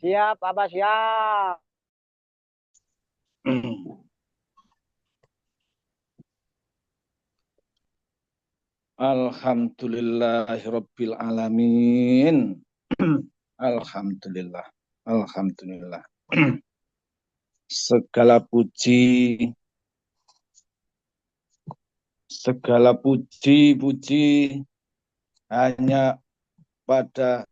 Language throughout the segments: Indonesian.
Siap, Abah siap. Alhamdulillahirabbil alamin. Alhamdulillah. Alhamdulillah. Segala puji, segala puji hanya pada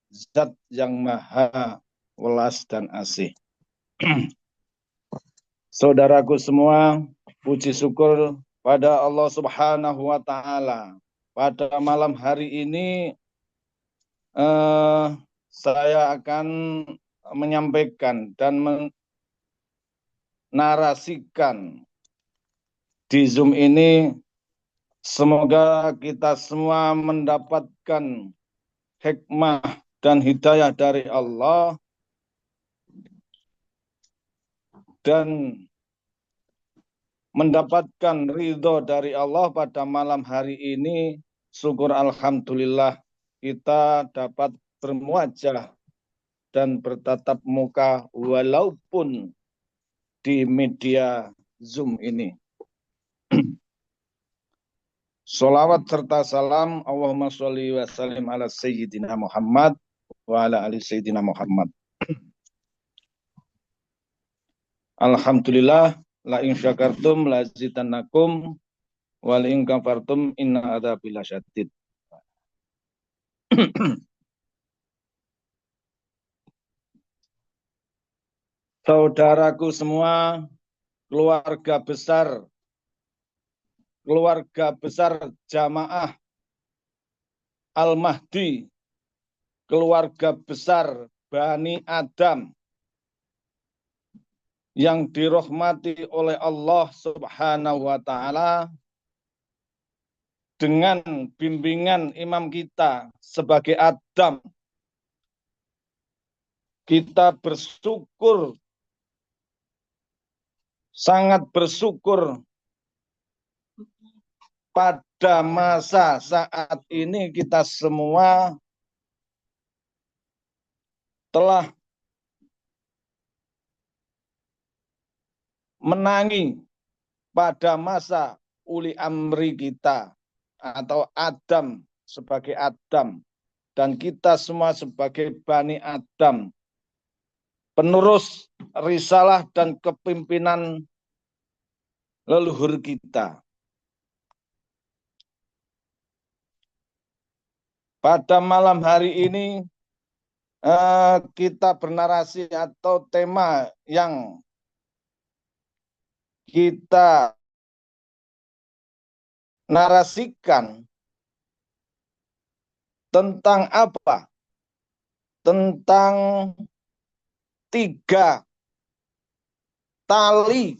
Zat yang Maha Welas dan Asih. Saudaraku semua, puji syukur pada Allah Subhanahu wa Ta'ala. Pada malam hari ini saya akan menyampaikan dan menarasikan di Zoom ini. Semoga kita semua mendapatkan hikmah dan hidayah dari Allah dan mendapatkan ridho dari Allah pada malam hari ini. Syukur alhamdulillah kita dapat bermuajah dan bertatap muka walaupun di media Zoom ini. Sholawat serta salam Allahumma sholli wa sallim ala Sayyidina Muhammad wa ala ali Sayyidina Muhammad. Alhamdulillah, la in syakartum la zidannakum wa la in kafartum inna adzabi lasyadid. Saudaraku semua, keluarga besar Jamaah Al-Mahdi, keluarga besar Bani Adam yang dirahmati oleh Allah Subhanahu wa Ta'ala, dengan bimbingan imam kita sebagai Adam, kita bersyukur, sangat bersyukur pada masa saat ini kita semua telah menangi pada masa uli amri kita atau Adam sebagai Adam dan kita semua sebagai Bani Adam, penerus risalah dan kepimpinan leluhur kita. Pada malam hari ini kita bernarasi atau tema yang kita narasikan tentang apa? Tentang 3 tali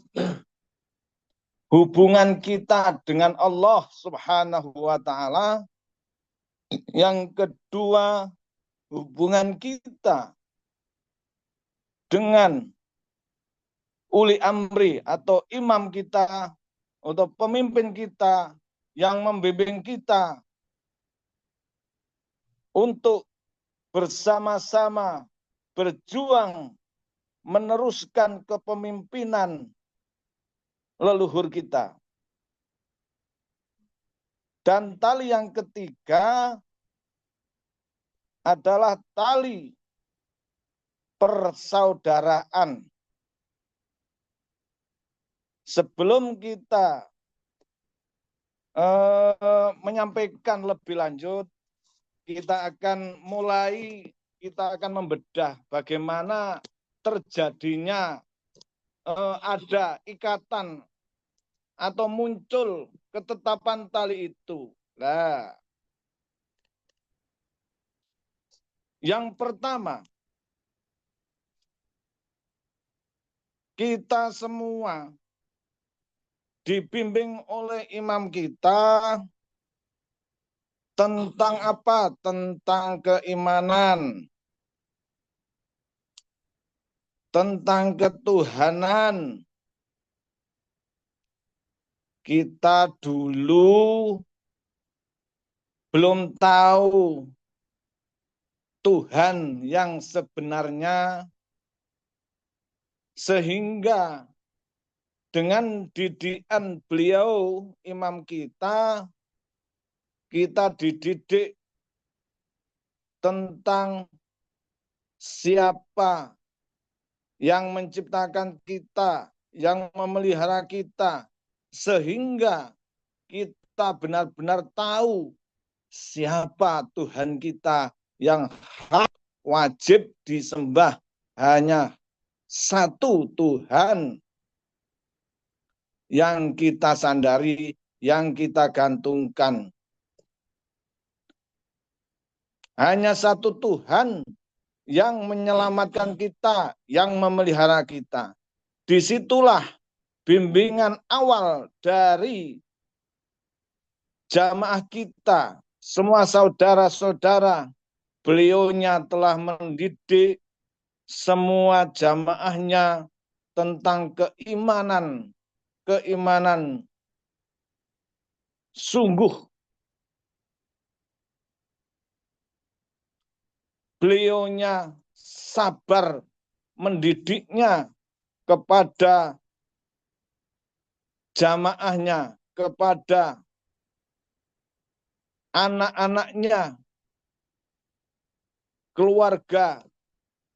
hubungan kita dengan Allah Subhanahu wa Ta'ala. Yang kedua, hubungan kita dengan uli amri atau imam kita atau pemimpin kita yang membimbing kita untuk bersama-sama berjuang meneruskan kepemimpinan leluhur kita. Dan tali yang ketiga adalah tali persaudaraan. Sebelum kita menyampaikan lebih lanjut, kita akan membedah bagaimana terjadinya ada ikatan atau muncul ketetapan tali itu. Nah, yang pertama, kita semua dibimbing oleh imam kita tentang apa? Tentang keimanan, tentang ketuhanan. Kita dulu belum tahu Tuhan yang sebenarnya, sehingga dengan didikan beliau imam kita dididik tentang siapa yang menciptakan kita, yang memelihara kita, sehingga kita benar-benar tahu siapa Tuhan kita yang hak wajib disembah. Hanya satu Tuhan yang kita sandari, yang kita gantungkan. Hanya satu Tuhan yang menyelamatkan kita, yang memelihara kita. Disitulah bimbingan awal dari jamaah kita, semua saudara-saudara. Beliaunya telah mendidik semua jamaahnya tentang keimanan sungguh. Beliaunya sabar mendidiknya kepada jamaahnya, kepada anak-anaknya, keluarga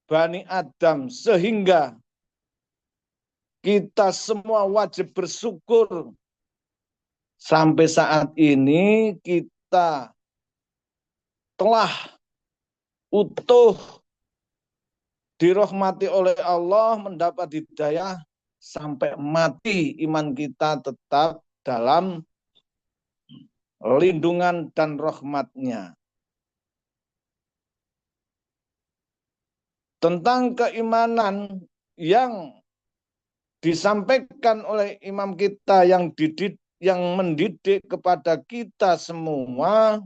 Bani Adam, sehingga kita semua wajib bersyukur sampai saat ini kita telah utuh dirahmati oleh Allah, mendapat hidayah sampai mati, iman kita tetap dalam lindungan dan rahmatnya. Tentang keimanan yang disampaikan oleh imam kita yang mendidik kepada kita semua,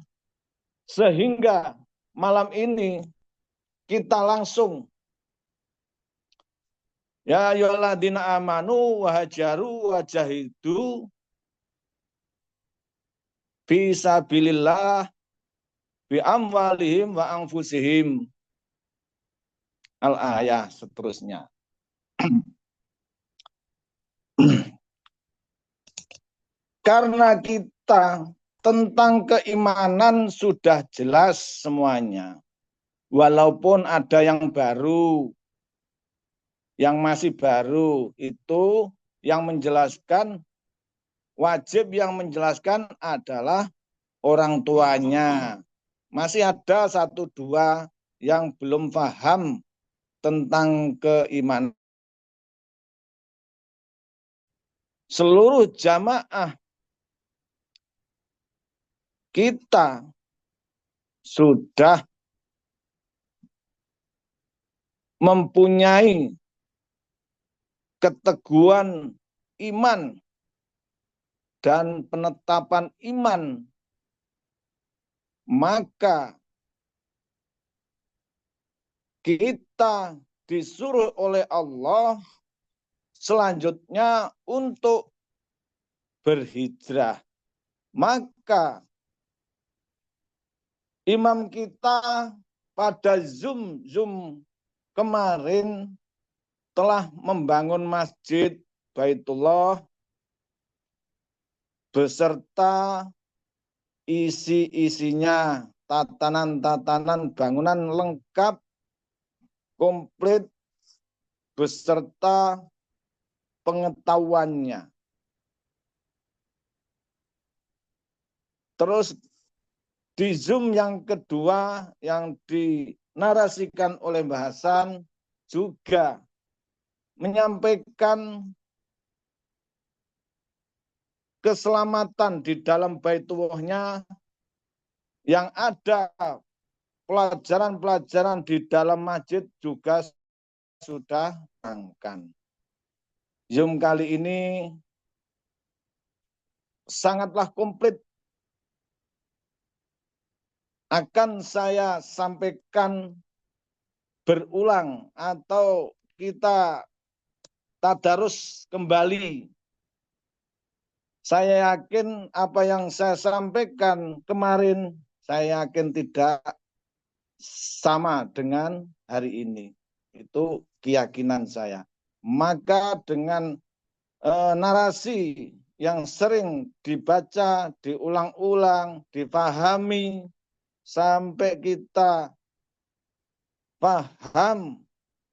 sehingga malam ini kita langsung ya ayyuhalladzina amanu wa hajaru wa jahidu fi sabilillah bi amwalihim wa anfusihim. Al-ayah seterusnya. Karena kita tentang keimanan sudah jelas semuanya. Walaupun ada yang baru, yang masih baru, itu yang menjelaskan, wajib yang menjelaskan adalah orang tuanya. Masih ada satu dua yang belum paham tentang keimanan. Seluruh jamaah kita sudah mempunyai keteguhan iman dan penetapan iman, maka kita disuruh oleh Allah selanjutnya untuk berhijrah. Maka imam kita pada Zoom kemarin telah membangun masjid Baitullah beserta isi-isinya, tatanan-tatanan bangunan lengkap, komplit, beserta pengetahuannya. Terus di Zoom yang kedua yang dinarasikan oleh Mbah Hasan juga menyampaikan keselamatan di dalam Baitullahnya, yang ada pelajaran-pelajaran di dalam masjid juga sudah angkan. Zoom kali ini sangatlah komplit. Akan saya sampaikan berulang atau kita tadarus kembali. Saya yakin apa yang saya sampaikan kemarin, saya yakin tidak sama dengan hari ini. Itu keyakinan saya. Maka dengan narasi yang sering dibaca, diulang-ulang, dipahami, sampai kita paham,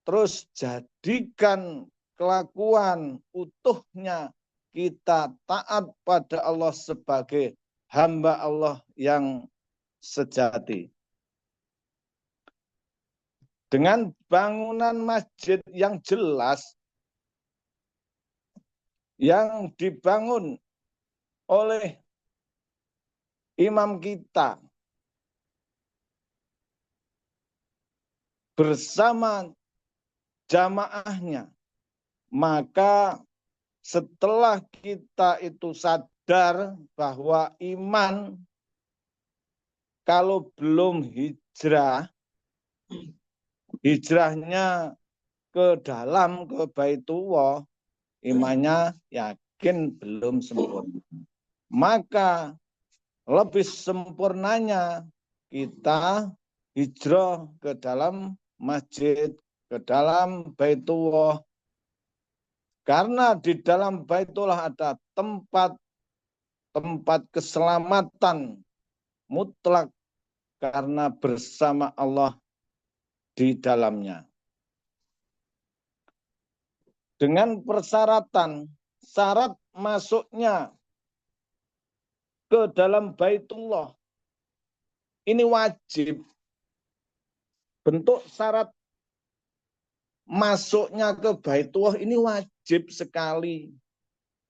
terus jadikan kelakuan utuhnya kita taat pada Allah sebagai hamba Allah yang sejati. Dengan bangunan masjid yang jelas, yang dibangun oleh imam kita bersama jamaahnya, maka setelah kita itu sadar bahwa iman kalau belum hijrah, hijrahnya ke dalam, ke Baitullah, imannya yakin belum sempurna. Maka lebih sempurnanya kita hijrah ke dalam masjid, ke dalam Baitullah. Karena di dalam Baitullah ada tempat keselamatan mutlak karena bersama Allah di dalamnya. Dengan persyaratan, syarat masuknya ke dalam Baitullah ini wajib. Bentuk syarat masuknya ke Baitullah ini wajib sekali.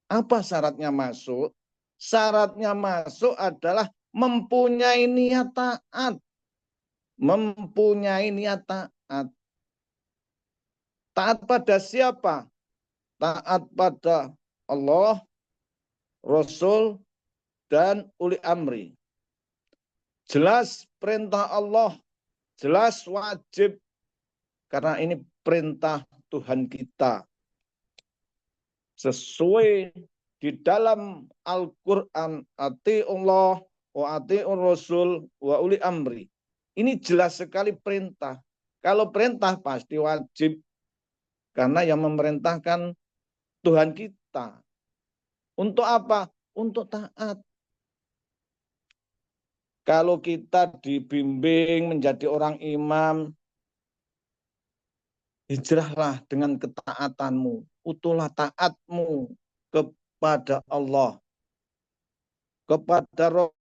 Apa syaratnya masuk? Syaratnya masuk adalah mempunyai niat taat. Mempunyai niat taat. Taat pada siapa? Taat pada Allah, Rasul, dan uli amri. Jelas perintah Allah, jelas wajib. Karena ini perintah Tuhan kita. Sesuai di dalam Al-Quran, ati'ullah wa ati'ur Rasul wa uli amri. Ini jelas sekali perintah. Kalau perintah pasti wajib. Karena yang memerintahkan Tuhan kita. Untuk apa? Untuk taat. Kalau kita dibimbing menjadi orang imam, hijrahlah dengan ketaatanmu. Utuhlah taatmu kepada Allah. Kepada Rasul.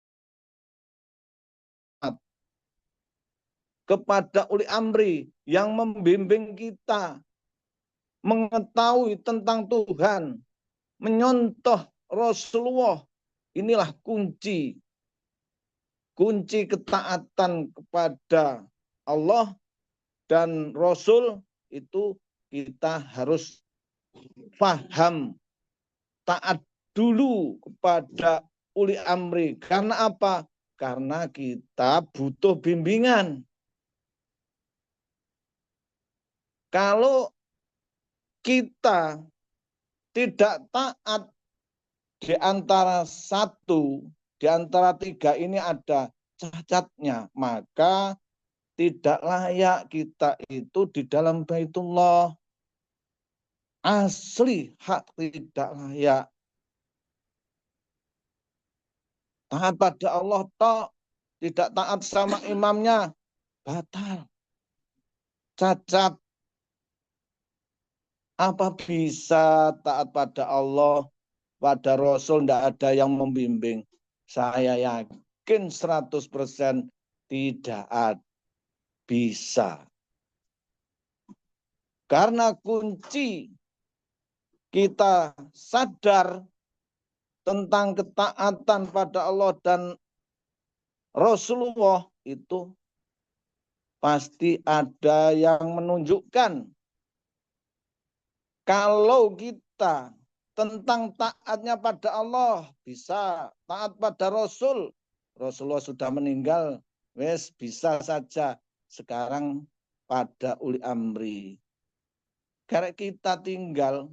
Kepada uli amri yang membimbing kita. Mengetahui tentang Tuhan. Menyontoh Rasulullah. Inilah kunci. Kunci ketaatan kepada Allah dan Rasul itu kita harus paham. Taat dulu kepada uli amri. Karena apa? Karena kita butuh bimbingan. Kalau kita tidak taat di antara di antara tiga ini ada cacatnya, maka tidak layak kita itu di dalam Baitullah. Asli hak tidak layak. Taat pada Allah tok, tidak taat sama imamnya, batal. Cacat. Apa bisa taat pada Allah, pada Rasul tidak ada yang membimbing? Saya yakin 100% tidak bisa. Karena kunci kita sadar tentang ketaatan pada Allah dan Rasulullah itu pasti ada yang menunjukkan. Kalau kita tentang taatnya pada Allah, bisa taat pada Rasul. Rasulullah sudah meninggal, wes bisa saja. Sekarang pada uli amri. Karena kita tinggal,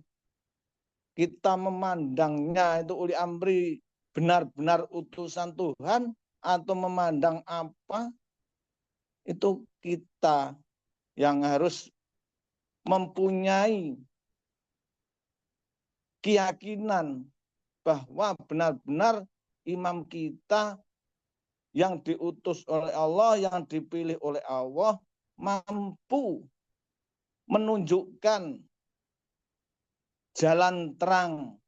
kita memandangnya itu uli amri benar-benar utusan Tuhan atau memandang apa, itu kita yang harus mempunyai keyakinan bahwa benar-benar imam kita yang diutus oleh Allah, yang dipilih oleh Allah, mampu menunjukkan jalan terang,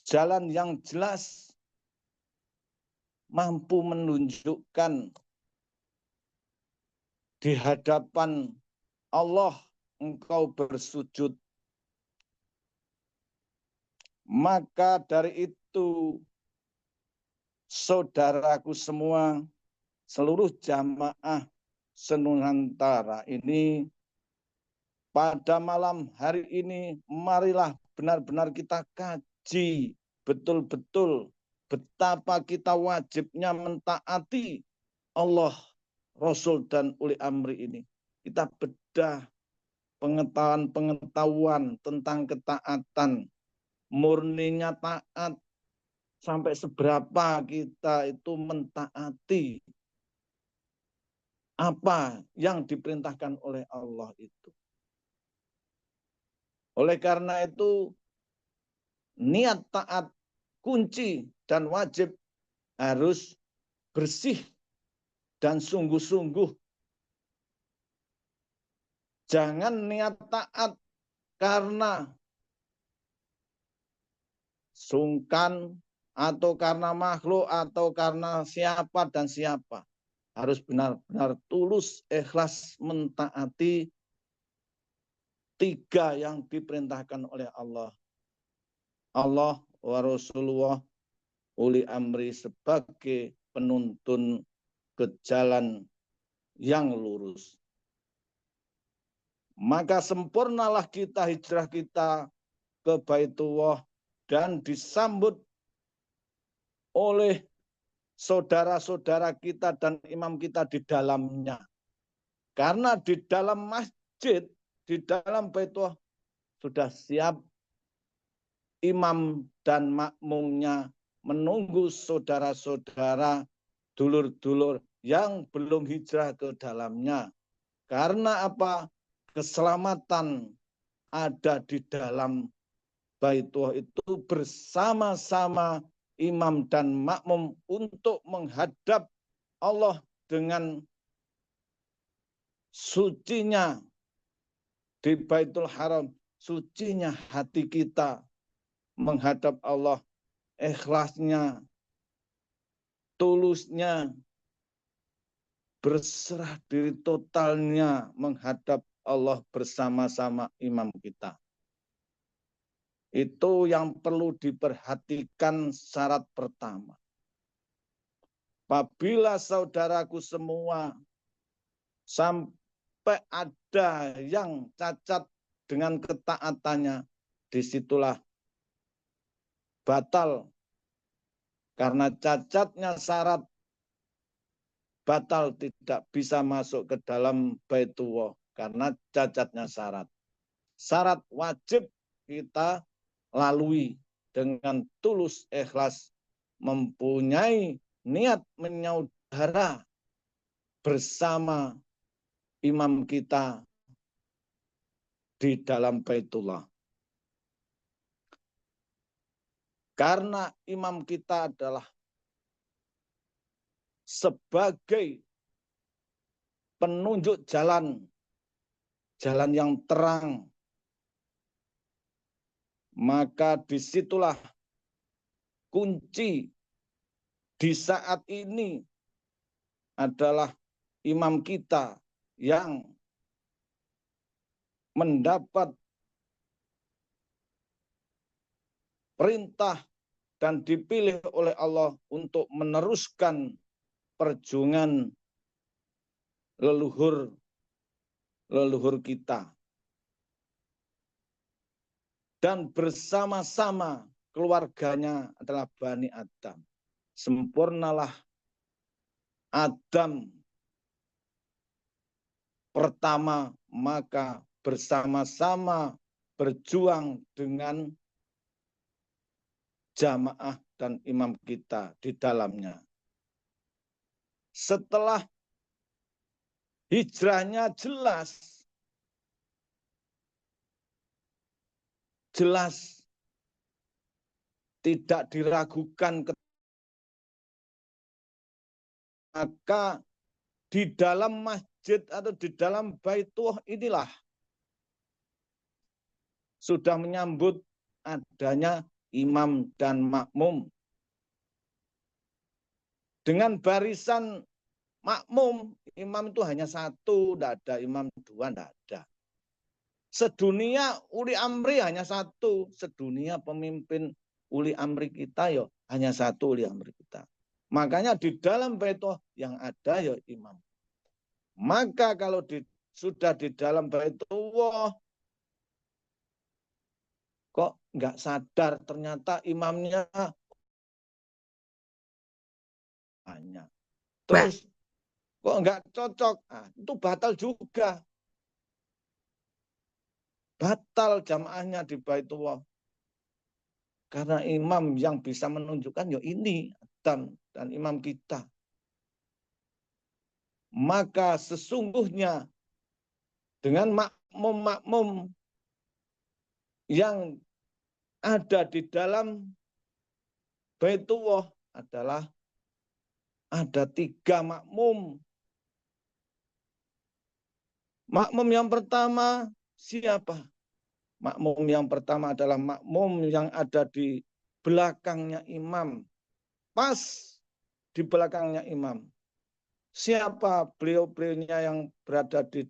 jalan yang jelas, mampu menunjukkan di hadapan Allah engkau bersujud. Maka dari itu, saudaraku semua, seluruh jamaah Senunantara ini, pada malam hari ini, marilah benar-benar kita kaji betul-betul betapa kita wajibnya mentaati Allah, Rasul, dan uli amri ini. Kita bedah pengetahuan tentang ketaatan, murninya taat, sampai seberapa kita itu mentaati apa yang diperintahkan oleh Allah itu. Oleh karena itu, niat taat kunci dan wajib harus bersih dan sungguh-sungguh. Jangan niat taat karena sungkan atau karena makhluk atau karena siapa dan siapa. Harus benar-benar tulus, ikhlas mentaati tiga yang diperintahkan oleh Allah. Allah wa Rasulullah uli amri sebagai penuntun ke jalan yang lurus. Maka sempurnalah kita hijrah kita ke Baitullah dan disambut oleh saudara-saudara kita dan imam kita di dalamnya. Karena di dalam masjid, di dalam Baitullah sudah siap imam dan makmumnya menunggu saudara-saudara, dulur-dulur yang belum hijrah ke dalamnya. Karena apa? Keselamatan ada di dalam Baitullah itu bersama-sama imam dan makmum untuk menghadap Allah dengan sucinya di Baitul Haram, sucinya hati kita menghadap Allah, ikhlasnya, tulusnya, berserah diri totalnya menghadap Allah bersama-sama imam kita. Itu yang perlu diperhatikan syarat pertama. Apabila saudaraku semua sampai ada yang cacat dengan ketaatannya, disitulah batal. Karena cacatnya syarat, batal tidak bisa masuk ke dalam Baitullah. Karena cacatnya syarat. Syarat wajib kita lalui dengan tulus ikhlas, mempunyai niat menyaudara bersama imam kita di dalam Baitullah. Karena imam kita adalah sebagai penunjuk jalan, jalan yang terang, maka disitulah kunci di saat ini adalah imam kita yang mendapat perintah dan dipilih oleh Allah untuk meneruskan perjuangan leluhur kita. Dan bersama-sama keluarganya adalah Bani Adam. Sempurnalah Adam pertama, maka bersama-sama berjuang dengan jamaah dan imam kita di dalamnya. Setelah hijrahnya jelas. Jelas. Tidak diragukan. Maka di dalam masjid atau di dalam Baitullah inilah sudah menyambut adanya imam dan makmum. Dengan barisan makmum, imam itu hanya satu, tidak ada imam dua, tidak ada. Sedunia uli amri hanya satu, sedunia pemimpin uli amri kita ya hanya satu uli amri kita. Makanya di dalam Baitullah yang ada ya imam. Maka kalau sudah di dalam Baitullah kok nggak sadar ternyata imamnya banyak. Terus kok nggak cocok, nah, itu batal juga. Batal jamaahnya di Baitullah. Karena imam yang bisa menunjukkan ya ini dan imam kita. Maka sesungguhnya dengan makmum-makmum yang ada di dalam Baitullah adalah ada 3 makmum. Makmum yang pertama siapa? Makmum yang pertama adalah makmum yang ada di belakangnya imam. Pas di belakangnya imam. Siapa beliau-beliaunya yang berada di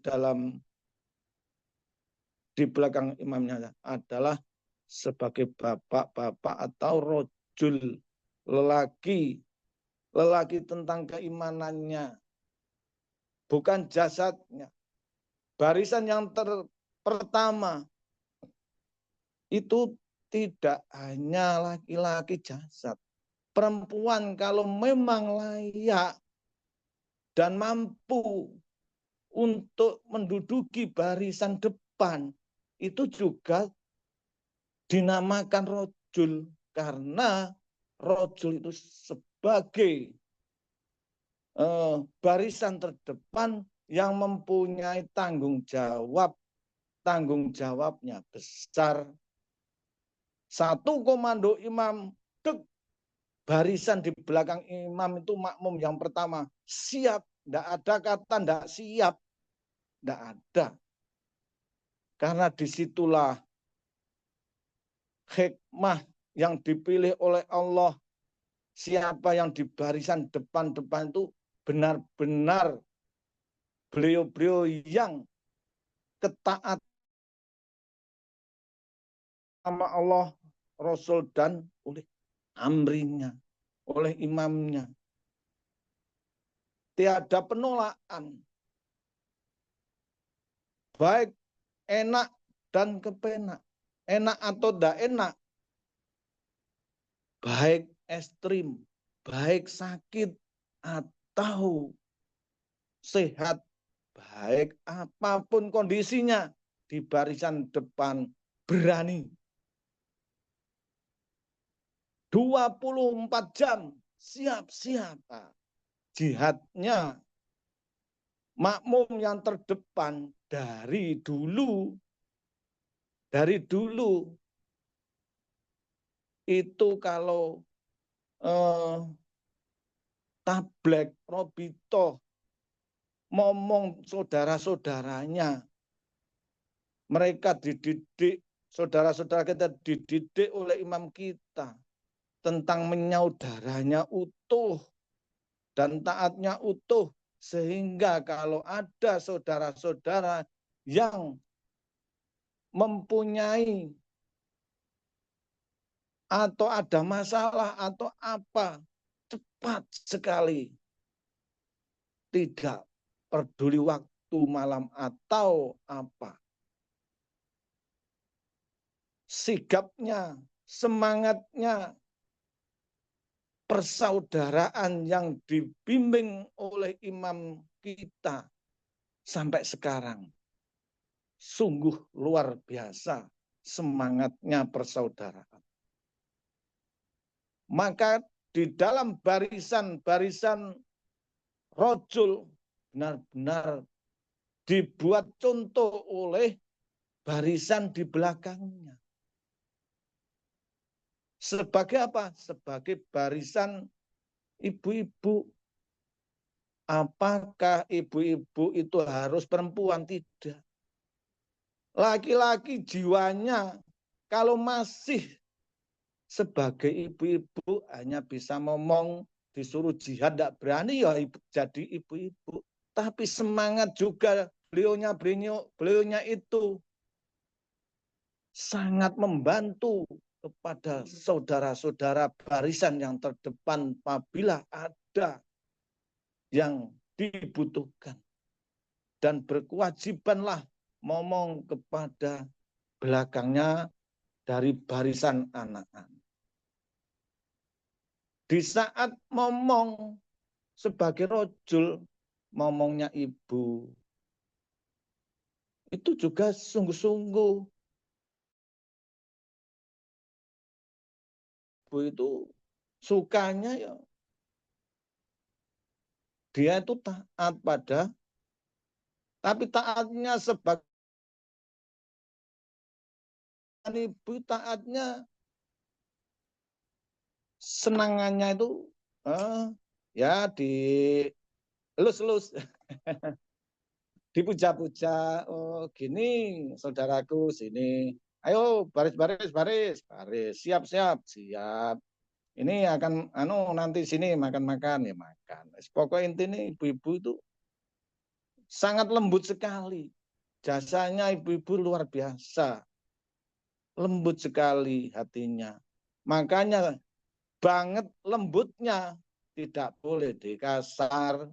belakang imamnya? Adalah sebagai bapak-bapak atau rojul, lelaki. Lelaki tentang keimanannya. Bukan jasadnya. Barisan yang pertama itu tidak hanya laki-laki jasad. Perempuan kalau memang layak dan mampu untuk menduduki barisan depan, itu juga dinamakan rojul. Karena rojul itu sebagai barisan terdepan yang mempunyai tanggung jawabnya besar. Satu komando imam, barisan di belakang imam itu makmum yang pertama siap, tidak ada kata tidak siap, tidak ada. Karena disitulah hikmah yang dipilih oleh Allah. Siapa yang di barisan depan-depan itu benar-benar beliau-beliau yang ketaat sama Allah, Rasul dan oleh amrinya, oleh imamnya. Tiada penolakan. Baik enak dan kepenak. Enak atau tidak enak. Baik ekstrim, baik sakit atau sehat. Baik apapun kondisinya. Di barisan depan berani. 24 jam siap-siap. Jihadnya makmum yang terdepan dari dulu itu kalau Tablek Robito ngomong saudara-saudaranya, mereka dididik, saudara-saudara kita dididik oleh imam kita tentang menyaudaranya utuh dan taatnya utuh, sehingga kalau ada saudara-saudara yang mempunyai atau ada masalah atau apa, cepat sekali, tidak peduli waktu malam atau apa, sigapnya, semangatnya, persaudaraan yang dibimbing oleh imam kita sampai sekarang. Sungguh luar biasa semangatnya persaudaraan. Maka di dalam barisan-barisan rojul benar-benar dibuat contoh oleh barisan di belakangnya. Sebagai apa? Sebagai barisan ibu-ibu. Apakah ibu-ibu itu harus perempuan? Tidak. Laki-laki jiwanya kalau masih sebagai ibu-ibu hanya bisa ngomong, disuruh jihad tidak berani, ya jadi ibu-ibu. Tapi semangat juga beliaunya itu sangat membantu kepada saudara-saudara barisan yang terdepan apabila ada yang dibutuhkan. Dan berkewajibanlah ngomong kepada belakangnya dari barisan anak-anak. Di saat ngomong sebagai rojul, ngomongnya ibu, itu juga sungguh-sungguh. Ibu itu sukanya ya dia itu taat pada, tapi taatnya sebagai ibu, taatnya senangannya itu ya di elus-elus, dipuja-puja. Oh gini saudaraku, sini, ayo baris, siap. Ini akan nanti sini makan ya makan. Pokoknya intinya ibu-ibu itu sangat lembut sekali. Jasanya ibu-ibu luar biasa. Lembut sekali hatinya. Makanya banget lembutnya, tidak boleh dikasar.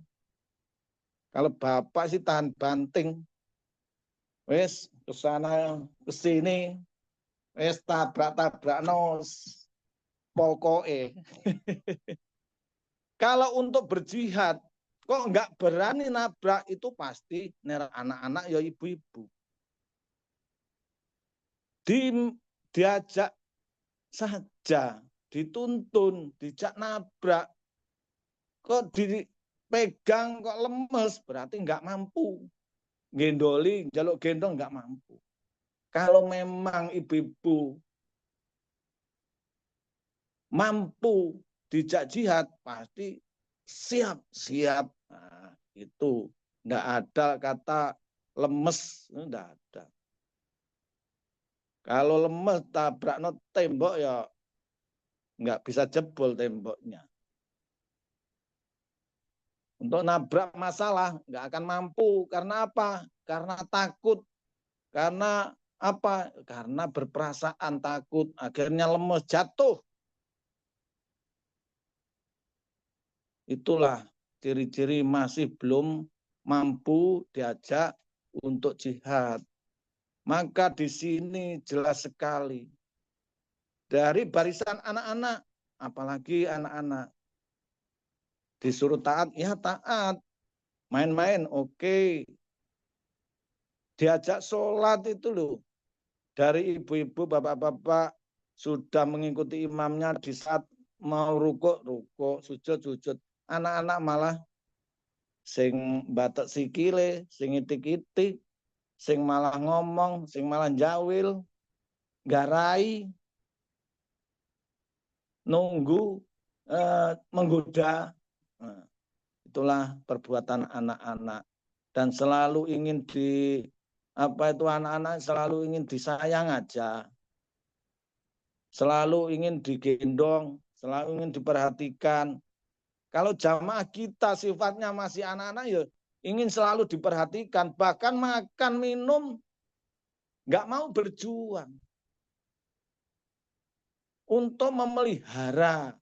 Kalau bapak sih tahan banting, wes kesana kesini, wes tabrak nos, pokoknya. Kalau untuk berjihad, kok nggak berani nabrak, itu pasti anak-anak ya ibu-ibu. Diajak saja, dituntun, dijak nabrak, kok dipegang kok lemes, berarti nggak mampu. Gendoli, jaluk gendong nggak mampu. Kalau memang ibu-ibu mampu dijak jihad, pasti siap. Nah, itu nggak ada kata lemes, nggak ada. Kalau lemes tabrak tembok ya nggak bisa jebol temboknya. Untuk nabrak masalah nggak akan mampu. Karena apa? Karena takut. Karena apa? Karena berperasaan takut. Akhirnya lemes, jatuh. Itulah ciri-ciri masih belum mampu diajak untuk jihad. Maka di sini jelas sekali. Dari barisan anak-anak, apalagi anak-anak, disuruh taat, ya taat. Main-main, oke. Diajak sholat itu loh. Dari ibu-ibu, bapak-bapak sudah mengikuti imamnya di saat mau rukuk, sujud. Anak-anak malah sing batek sikile, sing itik-itik, sing malah ngomong, sing malah jawil, garai, nunggu, menggoda. Nah, itulah perbuatan anak-anak. Dan selalu ingin anak-anak selalu ingin disayang aja. Selalu ingin digendong, selalu ingin diperhatikan. Kalau jamaah kita sifatnya masih anak-anak ya ingin selalu diperhatikan. Bahkan makan, minum, nggak mau berjuang. Untuk memelihara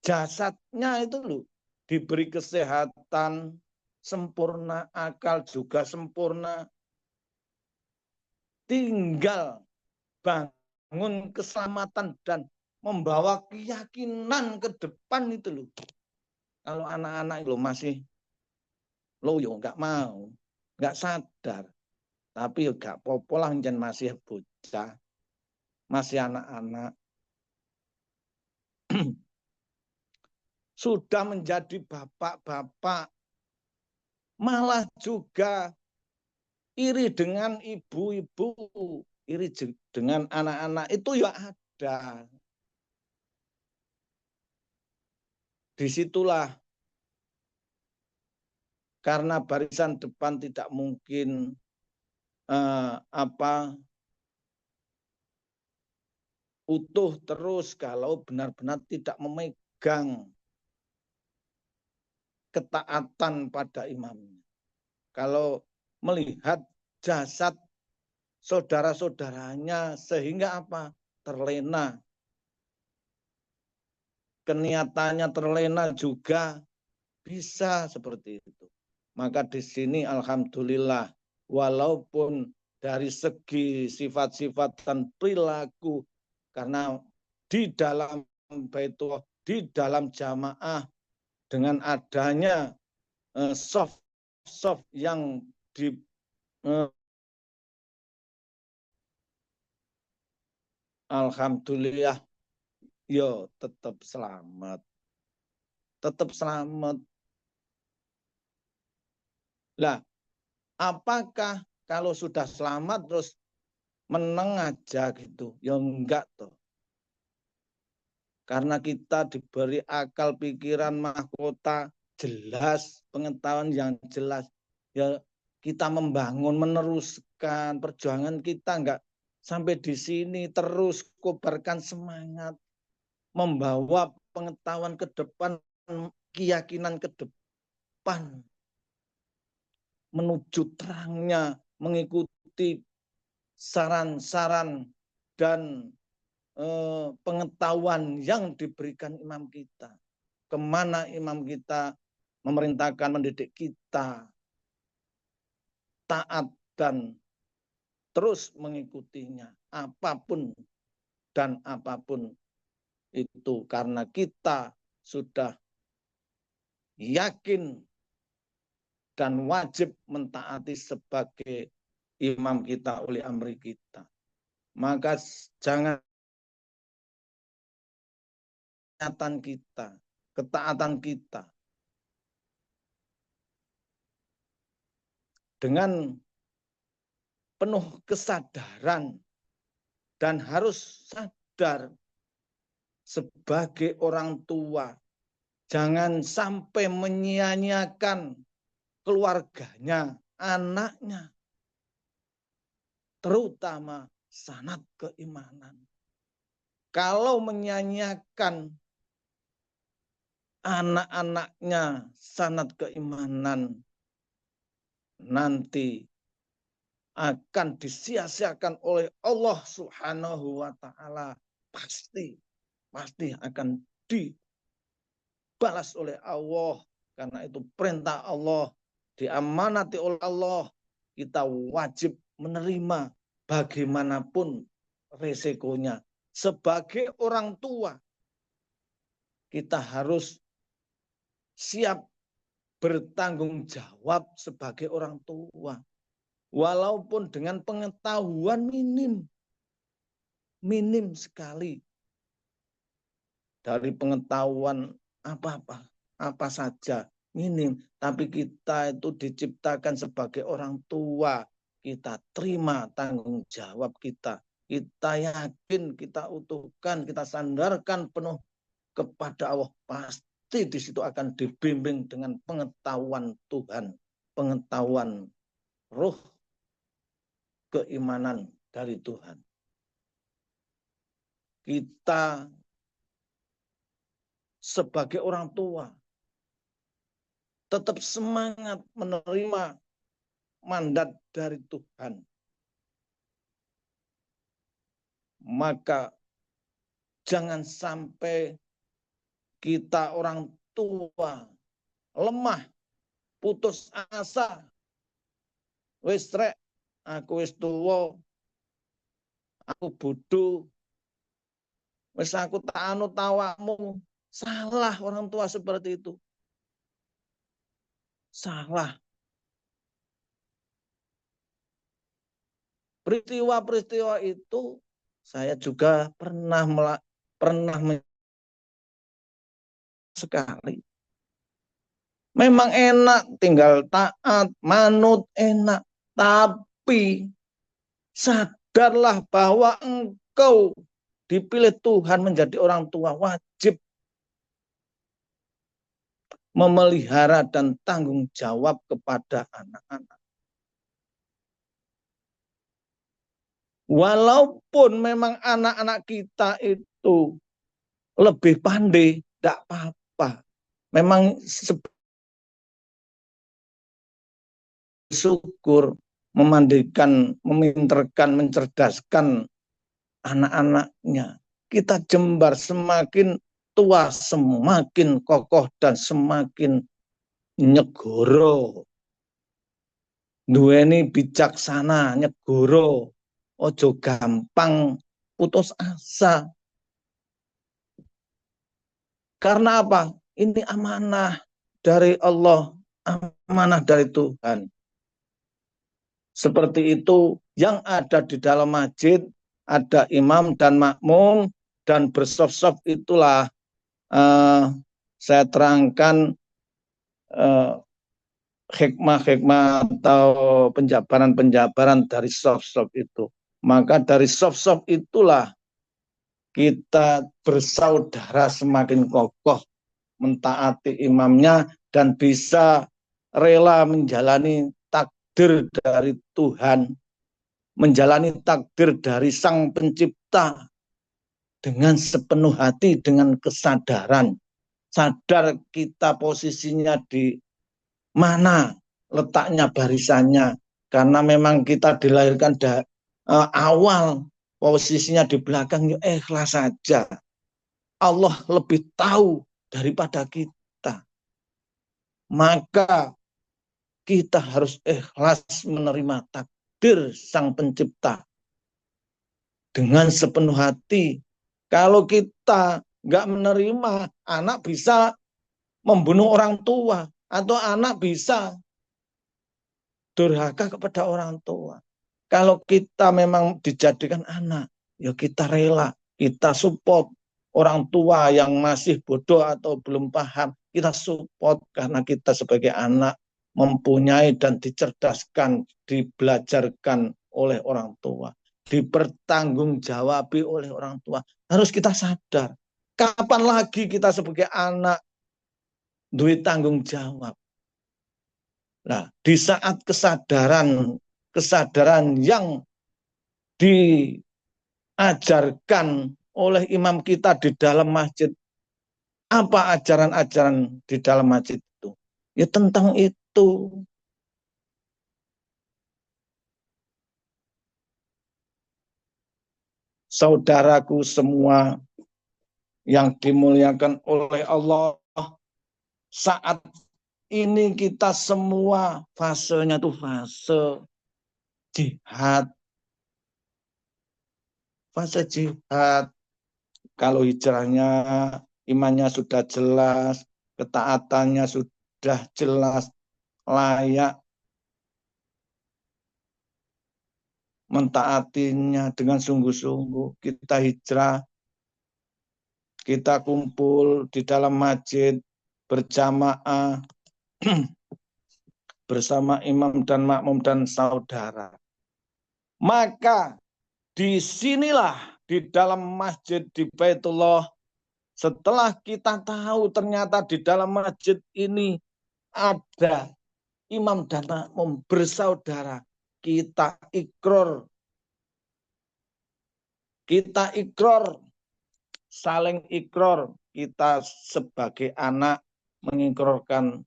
jasadnya itu loh. Diberi kesehatan, sempurna, akal juga sempurna. Tinggal bangun keselamatan dan membawa keyakinan ke depan itu loh. Kalau anak-anak itu masih loyo, nggak mau, nggak sadar. Tapi nggak popolah masih bocah, masih anak-anak. Sudah menjadi bapak-bapak, malah juga iri dengan ibu-ibu, iri dengan anak-anak itu ya ada. Disitulah karena barisan depan tidak mungkin utuh terus kalau benar-benar tidak memegang ketaatan pada imamnya. Kalau melihat jasad saudara-saudaranya sehingga apa? Terlena. Keniatannya terlena juga bisa seperti itu. Maka di sini alhamdulillah walaupun dari segi sifat-sifat dan perilaku karena di dalam Baitullah, di dalam jamaah dengan adanya soft yang di alhamdulillah yo tetap selamat. Tetap selamat. Lah, apakah kalau sudah selamat terus meneng aja gitu? Ya enggak toh. Karena kita diberi akal pikiran mahkota jelas, pengetahuan yang jelas. Ya kita membangun, meneruskan perjuangan kita enggak sampai di sini terus kobarkan semangat. Membawa pengetahuan ke depan, keyakinan ke depan. Menuju terangnya, mengikuti saran-saran dan pengetahuan yang diberikan imam kita. Kemana imam kita memerintahkan mendidik kita, taat dan terus mengikutinya. Apapun dan apapun itu karena kita sudah yakin dan wajib mentaati sebagai imam kita, uli amri kita. Maka jangan ketaatan kita dengan penuh kesadaran dan harus sadar sebagai orang tua jangan sampai menyia-nyiakan keluarganya, anaknya, terutama sanad keimanan. Kalau menyia-nyiakan anak-anaknya sanad keimanan, nanti akan disia-siakan oleh Allah Subhanahu wa taala. Pasti akan dibalas oleh Allah karena itu perintah Allah, diamanati oleh Allah. Kita wajib menerima bagaimanapun resikonya. Sebagai orang tua kita harus siap bertanggung jawab sebagai orang tua. Walaupun dengan pengetahuan minim sekali. Dari pengetahuan apa saja, minim. Tapi kita itu diciptakan sebagai orang tua. Kita terima tanggung jawab kita. Kita yakin, kita utuhkan, kita sandarkan penuh kepada Allah. Pasti di situ akan dibimbing dengan pengetahuan Tuhan. Pengetahuan ruh keimanan dari Tuhan. Kita sebagai orang tua tetap semangat menerima mandat dari Tuhan. Maka jangan sampai kita orang tua lemah, putus asa. Wis rek, aku wis tuwa, aku bodoh, wis aku tak anu tawamu. Salah orang tua seperti itu. Salah. Peristiwa-peristiwa itu saya juga pernah sekali. Memang enak, tinggal taat, manut, enak. Tapi sadarlah bahwa engkau dipilih Tuhan menjadi orang tua, wajib memelihara dan tanggung jawab kepada anak-anak. Walaupun memang anak-anak kita itu lebih pandai, tidak apa-apa. Memang syukur memandikan, meminterkan, mencerdaskan anak-anaknya. Kita jembar semakin tua, semakin kokoh dan semakin nyegoro. Duweni bijaksana, nyegoro. Ojo gampang putus asa. Karena apa? Ini amanah dari Allah, amanah dari Tuhan. Seperti itu yang ada di dalam masjid, ada imam dan makmum, dan bersop-sop itulah saya terangkan hikmah-hikmah atau penjabaran-penjabaran dari sop-sop itu. Maka dari sop-sop itulah kita bersaudara semakin kokoh, mentaati imamnya, dan bisa rela menjalani takdir dari Tuhan, menjalani takdir dari Sang Pencipta dengan sepenuh hati, dengan kesadaran. Sadar kita posisinya di mana, letaknya barisannya. Karena memang kita dilahirkan awal, posisinya di belakang, ya ikhlas saja. Allah lebih tahu daripada kita. Maka kita harus ikhlas menerima takdir Sang Pencipta dengan sepenuh hati. Kalau kita nggak menerima, anak bisa membunuh orang tua, atau anak bisa durhaka kepada orang tua. Kalau kita memang dijadikan anak, ya kita rela, kita support. Orang tua yang masih bodoh atau belum paham, kita support karena kita sebagai anak mempunyai dan dicerdaskan, dibelajarkan oleh orang tua, dipertanggungjawabi oleh orang tua. Harus kita sadar, kapan lagi kita sebagai anak duit tanggung jawab. Nah, di saat kesadaran yang diajarkan oleh imam kita di dalam masjid, apa ajaran-ajaran di dalam masjid itu? Ya tentang itu. Saudaraku semua yang dimuliakan oleh Allah, saat ini kita semua fasenya tuh fase jihad. Fase jihad. Kalau hijrahnya, imannya sudah jelas, ketaatannya sudah jelas, layak mentaatinya dengan sungguh-sungguh. Kita hijrah, kita kumpul di dalam masjid berjamaah bersama imam dan makmum dan saudara. Maka disinilah di dalam masjid di Baitullah, setelah kita tahu ternyata di dalam masjid ini ada imam dan makmum bersaudara, kita ikrar, saling ikrar, kita sebagai anak mengikrarkan,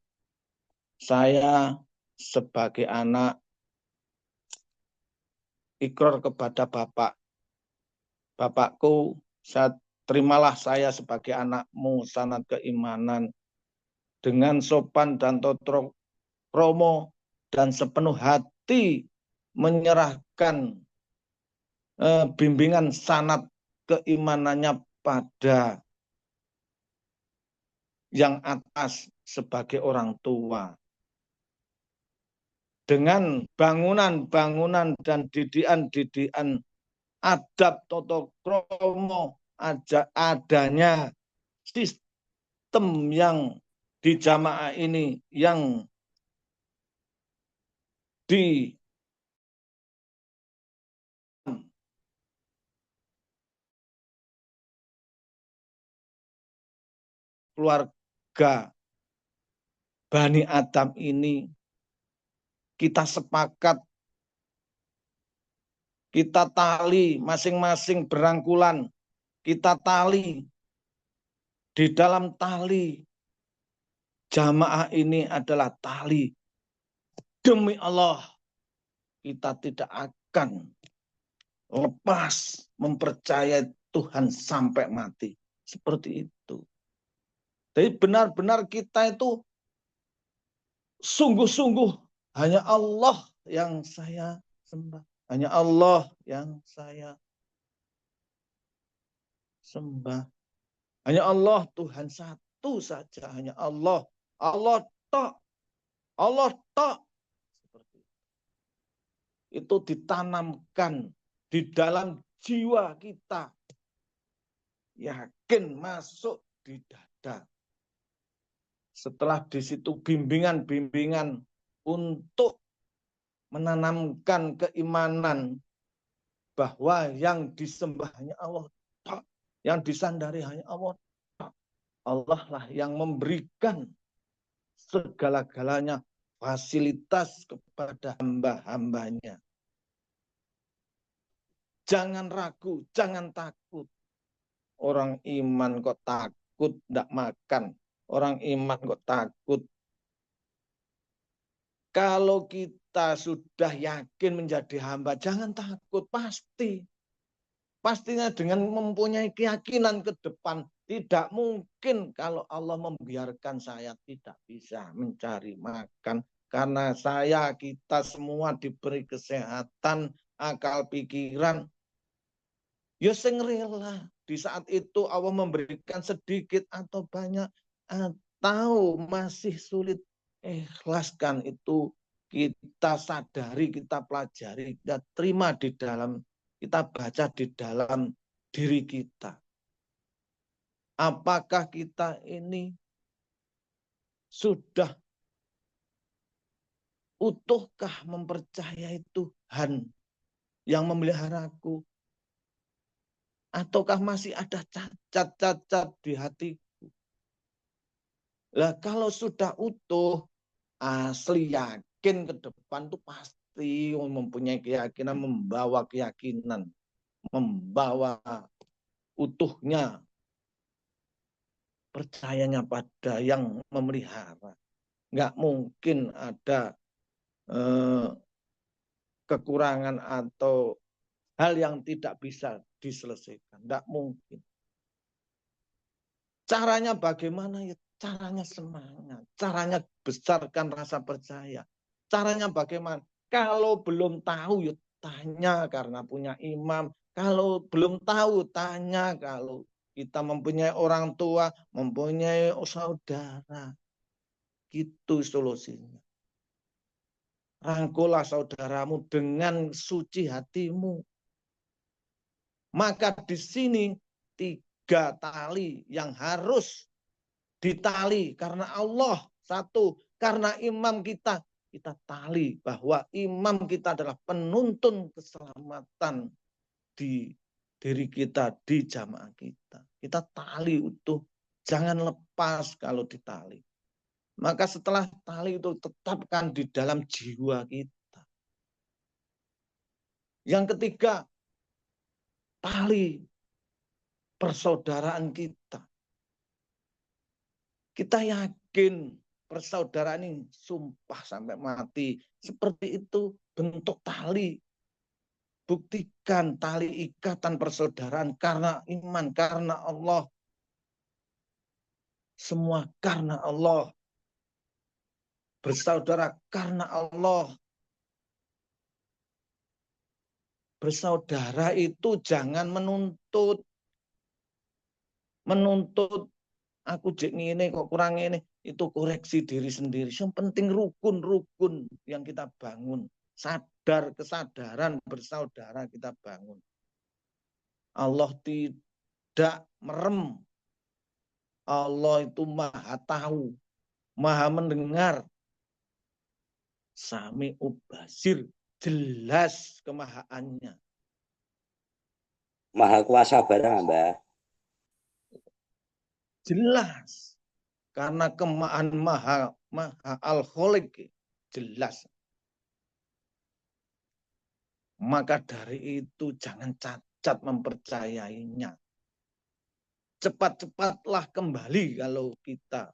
saya sebagai anak ikrar kepada bapak, bapakku, terimalah saya sebagai anakmu, sanad keimanan, dengan sopan dan totro kromo dan sepenuh hati menyerahkan bimbingan sanad keimanannya pada yang atas sebagai orang tua. Dengan bangunan-bangunan dan didikan-didikan adab toto kromo, adanya sistem yang di jamaah ini yang di keluarga Bani Adam ini kita sepakat, kita tali masing-masing berangkulan, kita tali di dalam tali jamaah ini adalah tali demi Allah kita tidak akan lepas mempercayai Tuhan sampai mati. Seperti itu. Jadi benar-benar kita itu sungguh-sungguh hanya Allah yang saya sembah. Hanya Allah yang saya sembah. Hanya Allah, Tuhan satu saja. Hanya Allah. Allah tok. Allah tok. Seperti itu ditanamkan di dalam jiwa kita. Yakin masuk di dada. Setelah di situ bimbingan-bimbingan untuk menanamkan keimanan bahwa yang disembah hanya Allah, yang disandari hanya Allah. Allah lah yang memberikan segala-galanya fasilitas kepada hamba-hambanya. Jangan ragu, jangan takut. Orang iman kok takut tidak makan. Orang iman kok takut. Kalau kita sudah yakin menjadi hamba, jangan takut, pasti. Pastinya dengan mempunyai keyakinan ke depan, tidak mungkin kalau Allah membiarkan saya tidak bisa mencari makan. Karena kita semua diberi kesehatan, akal pikiran. Ya sing rela. Di saat itu Allah memberikan sedikit atau banyak, atau masih sulit, ikhlaskan itu kita sadari, kita pelajari, kita terima di dalam, kita baca di dalam diri kita. Apakah kita ini sudah utuhkah mempercayai Tuhan yang memeliharaku? Ataukah masih ada cacat-cacat di hatiku? Lah kalau sudah utuh, asli yakin ke depan tuh pasti mempunyai keyakinan, membawa keyakinan, membawa utuhnya percayanya pada yang memelihara. Nggak mungkin ada kekurangan atau hal yang tidak bisa diselesaikan. Nggak mungkin. Caranya bagaimana? Ya, caranya semangat. Caranya besarkan rasa percaya. Caranya bagaimana? Kalau belum tahu, ya tanya karena punya imam. Kalau belum tahu, tanya kalau kita mempunyai orang tua, mempunyai saudara. Gitu solusinya. Rangkulah saudaramu dengan suci hatimu. Maka di sini 3 tali yang harus ditali karena Allah. 1, karena imam kita. Kita tali bahwa imam kita adalah penuntun keselamatan di diri kita, di jamaah kita. Kita tali utuh. Jangan lepas kalau ditali. Maka setelah tali itu tetapkan di dalam jiwa kita. Yang ketiga, tali persaudaraan kita. Kita yakin persaudaraan ini sumpah sampai mati. Seperti itu bentuk tali. Buktikan tali ikatan persaudaraan karena iman, karena Allah. Semua karena Allah. Bersaudara karena Allah. Bersaudara itu jangan menuntut. Menuntut aku jek ngene kok kurang ini. Itu koreksi diri sendiri. Yang penting rukun-rukun yang kita bangun. Kesadaran bersaudara kita bangun. Allah tidak merem. Allah itu maha tahu. maha mendengar, Sami'u Basir, jelas kemahaannya. Maha kuasa barang, Mbah. Jelas. Karena kemahan maha al-khaliq, jelas. Maka dari itu jangan cacat mempercayainya. Cepat-cepatlah kembali kalau kita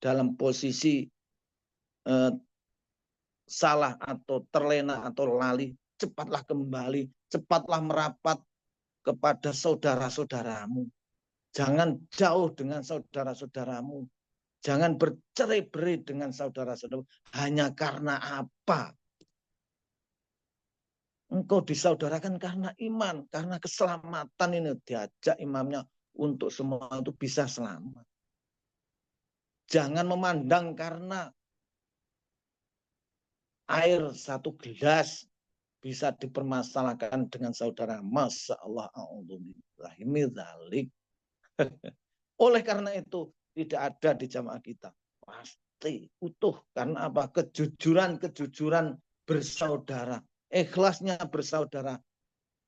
dalam posisi salah atau terlena atau lali. Cepatlah kembali, cepatlah merapat kepada saudara-saudaramu. Jangan jauh dengan saudara-saudaramu. Jangan bercerai-berai dengan saudara-saudaramu. Hanya karena apa? Engkau disaudarakan karena iman, karena keselamatan ini diajak imamnya untuk semua itu bisa selamat. Jangan memandang karena air satu gelas bisa dipermasalahkan dengan saudara. Masya Allah, oleh karena itu tidak ada di jamaah kita. Pasti utuh. Karena apa? Kejujuran bersaudara. Ikhlasnya bersaudara.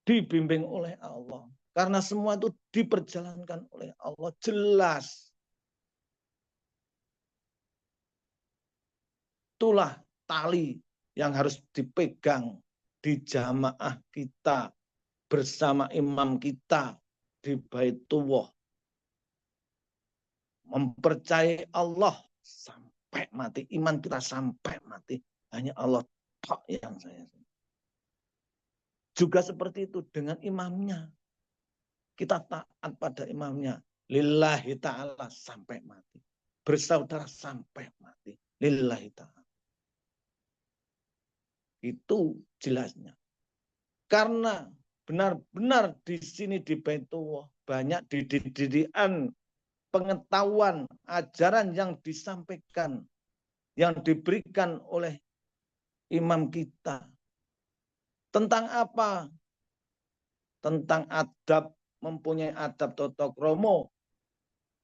Dibimbing oleh Allah. Karena semua itu diperjalankan oleh Allah. Jelas. Itulah tali yang harus dipegang di jamaah kita. Bersama imam kita di Baitullah. Mempercayai Allah sampai mati. Iman kita sampai mati. Hanya Allah tok yang saya. Juga seperti itu dengan imamnya. Kita taat pada imamnya. Lillahi ta'ala sampai mati. Bersaudara sampai mati. Lillahi ta'ala. Itu jelasnya. Karena benar-benar di sini di Baitullah banyak didikan pengetahuan, ajaran yang disampaikan, yang diberikan oleh imam kita. Tentang apa? Tentang adab, mempunyai adab tata krama.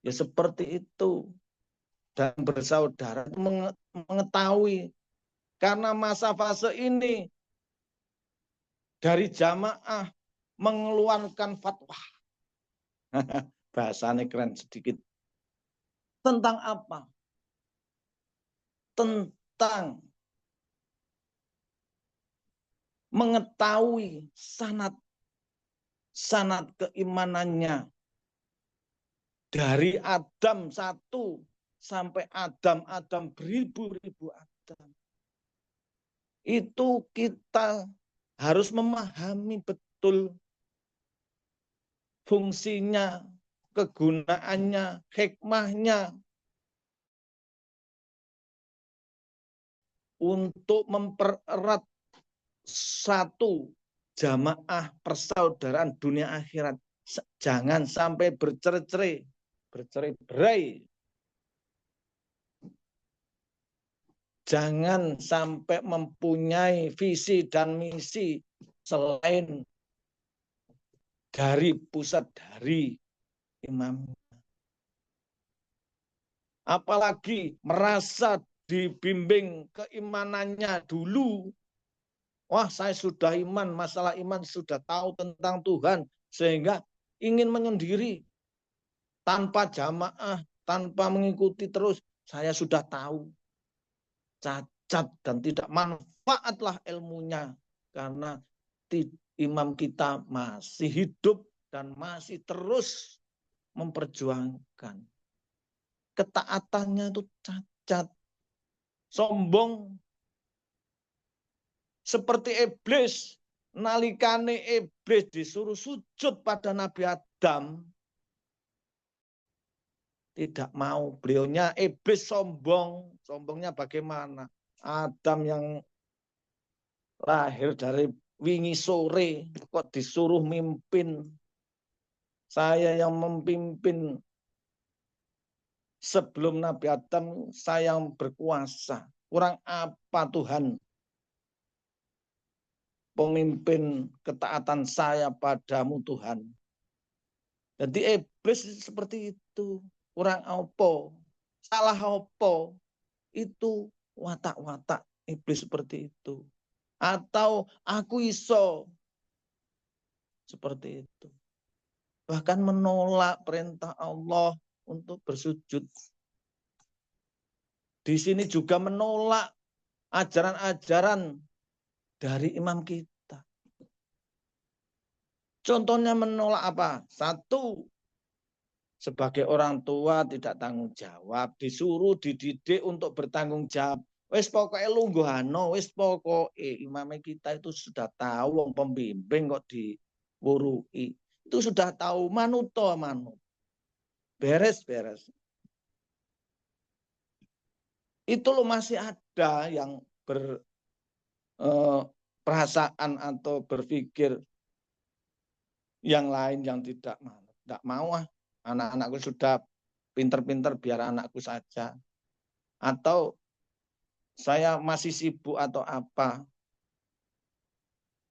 Ya seperti itu. Dan bersaudara mengetahui. Karena masa fase ini dari jamaah mengeluarkan fatwa. Bahasanya keren sedikit. Tentang apa? Tentang mengetahui sanad keimanannya dari Adam 1 sampai Adam beribu-ribu Adam. Itu kita harus memahami betul fungsinya, kegunaannya, hikmahnya untuk mempererat satu jamaah persaudaraan dunia akhirat. Jangan sampai bercerai-berai. Jangan sampai mempunyai visi dan misi selain dari pusat dari imam. Apalagi merasa dibimbing keimanannya dulu. Wah, saya sudah iman, masalah iman sudah tahu tentang Tuhan. Sehingga ingin menyendiri. Tanpa jamaah, tanpa mengikuti terus. Saya sudah tahu. Cacat dan tidak manfaatlah ilmunya. Karena imam kita masih hidup dan masih terus memperjuangkan. Ketaatannya itu cacat. Sombong. Seperti iblis, nalikane iblis disuruh sujud pada Nabi Adam, tidak mau. Beliaunya iblis sombong. Sombongnya bagaimana? Adam yang lahir dari wingi sore kok disuruh mimpin. Saya yang memimpin sebelum Nabi Adam, saya yang berkuasa. Kurang apa Tuhan? Pemimpin ketaatan saya padamu Tuhan. Jadi iblis seperti itu. Kurang apa? Salah apa? Itu watak-watak iblis seperti itu. Atau aku iso seperti itu. Bahkan menolak perintah Allah untuk bersujud. Di sini juga menolak ajaran-ajaran dari imam kita. Contohnya menolak apa? Satu, sebagai orang tua tidak tanggung jawab, disuruh dididik untuk bertanggung jawab. Wis pokoknya lungguhano, wis pokoknya imam kita itu sudah tahu, pembimbing kok diwurui. Itu sudah tahu, manut. Beres. Itu loh masih ada yang perasaan atau berpikir yang lain yang tidak mau. Anak-anakku sudah pinter-pinter, biar anakku saja. Atau saya masih sibuk atau apa.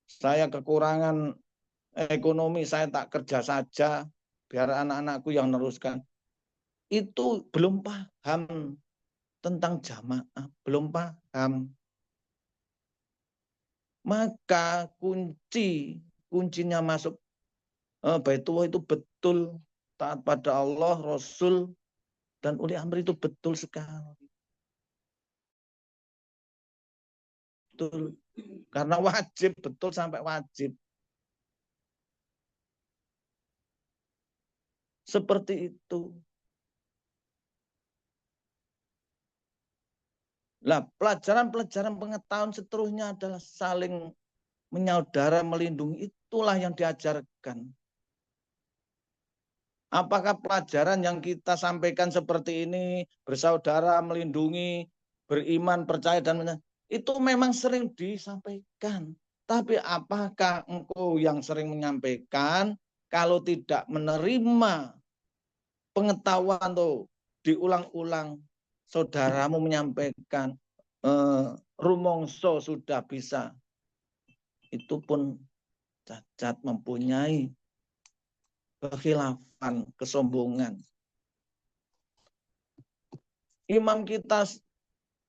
Saya kekurangan ekonomi, saya tak kerja saja, biar anak-anakku yang meneruskan. Itu belum paham tentang jamaah, belum paham. Maka kuncinya masuk Baitullah itu betul taat pada Allah, Rasul, dan uli amri itu betul sekali. Betul. Karena wajib, betul sampai wajib. Seperti itu. Nah, pelajaran-pelajaran pengetahuan seterusnya adalah saling menyaudara, melindungi. Itulah yang diajarkan. Apakah pelajaran yang kita sampaikan seperti ini, bersaudara, melindungi, beriman, percaya, dan itu memang sering disampaikan. Tapi apakah engkau yang sering menyampaikan, kalau tidak menerima pengetahuan tuh diulang-ulang, saudaramu menyampaikan, rumongso sudah bisa, itu pun cacat, mempunyai kekhilafan, kesombongan. Imam kita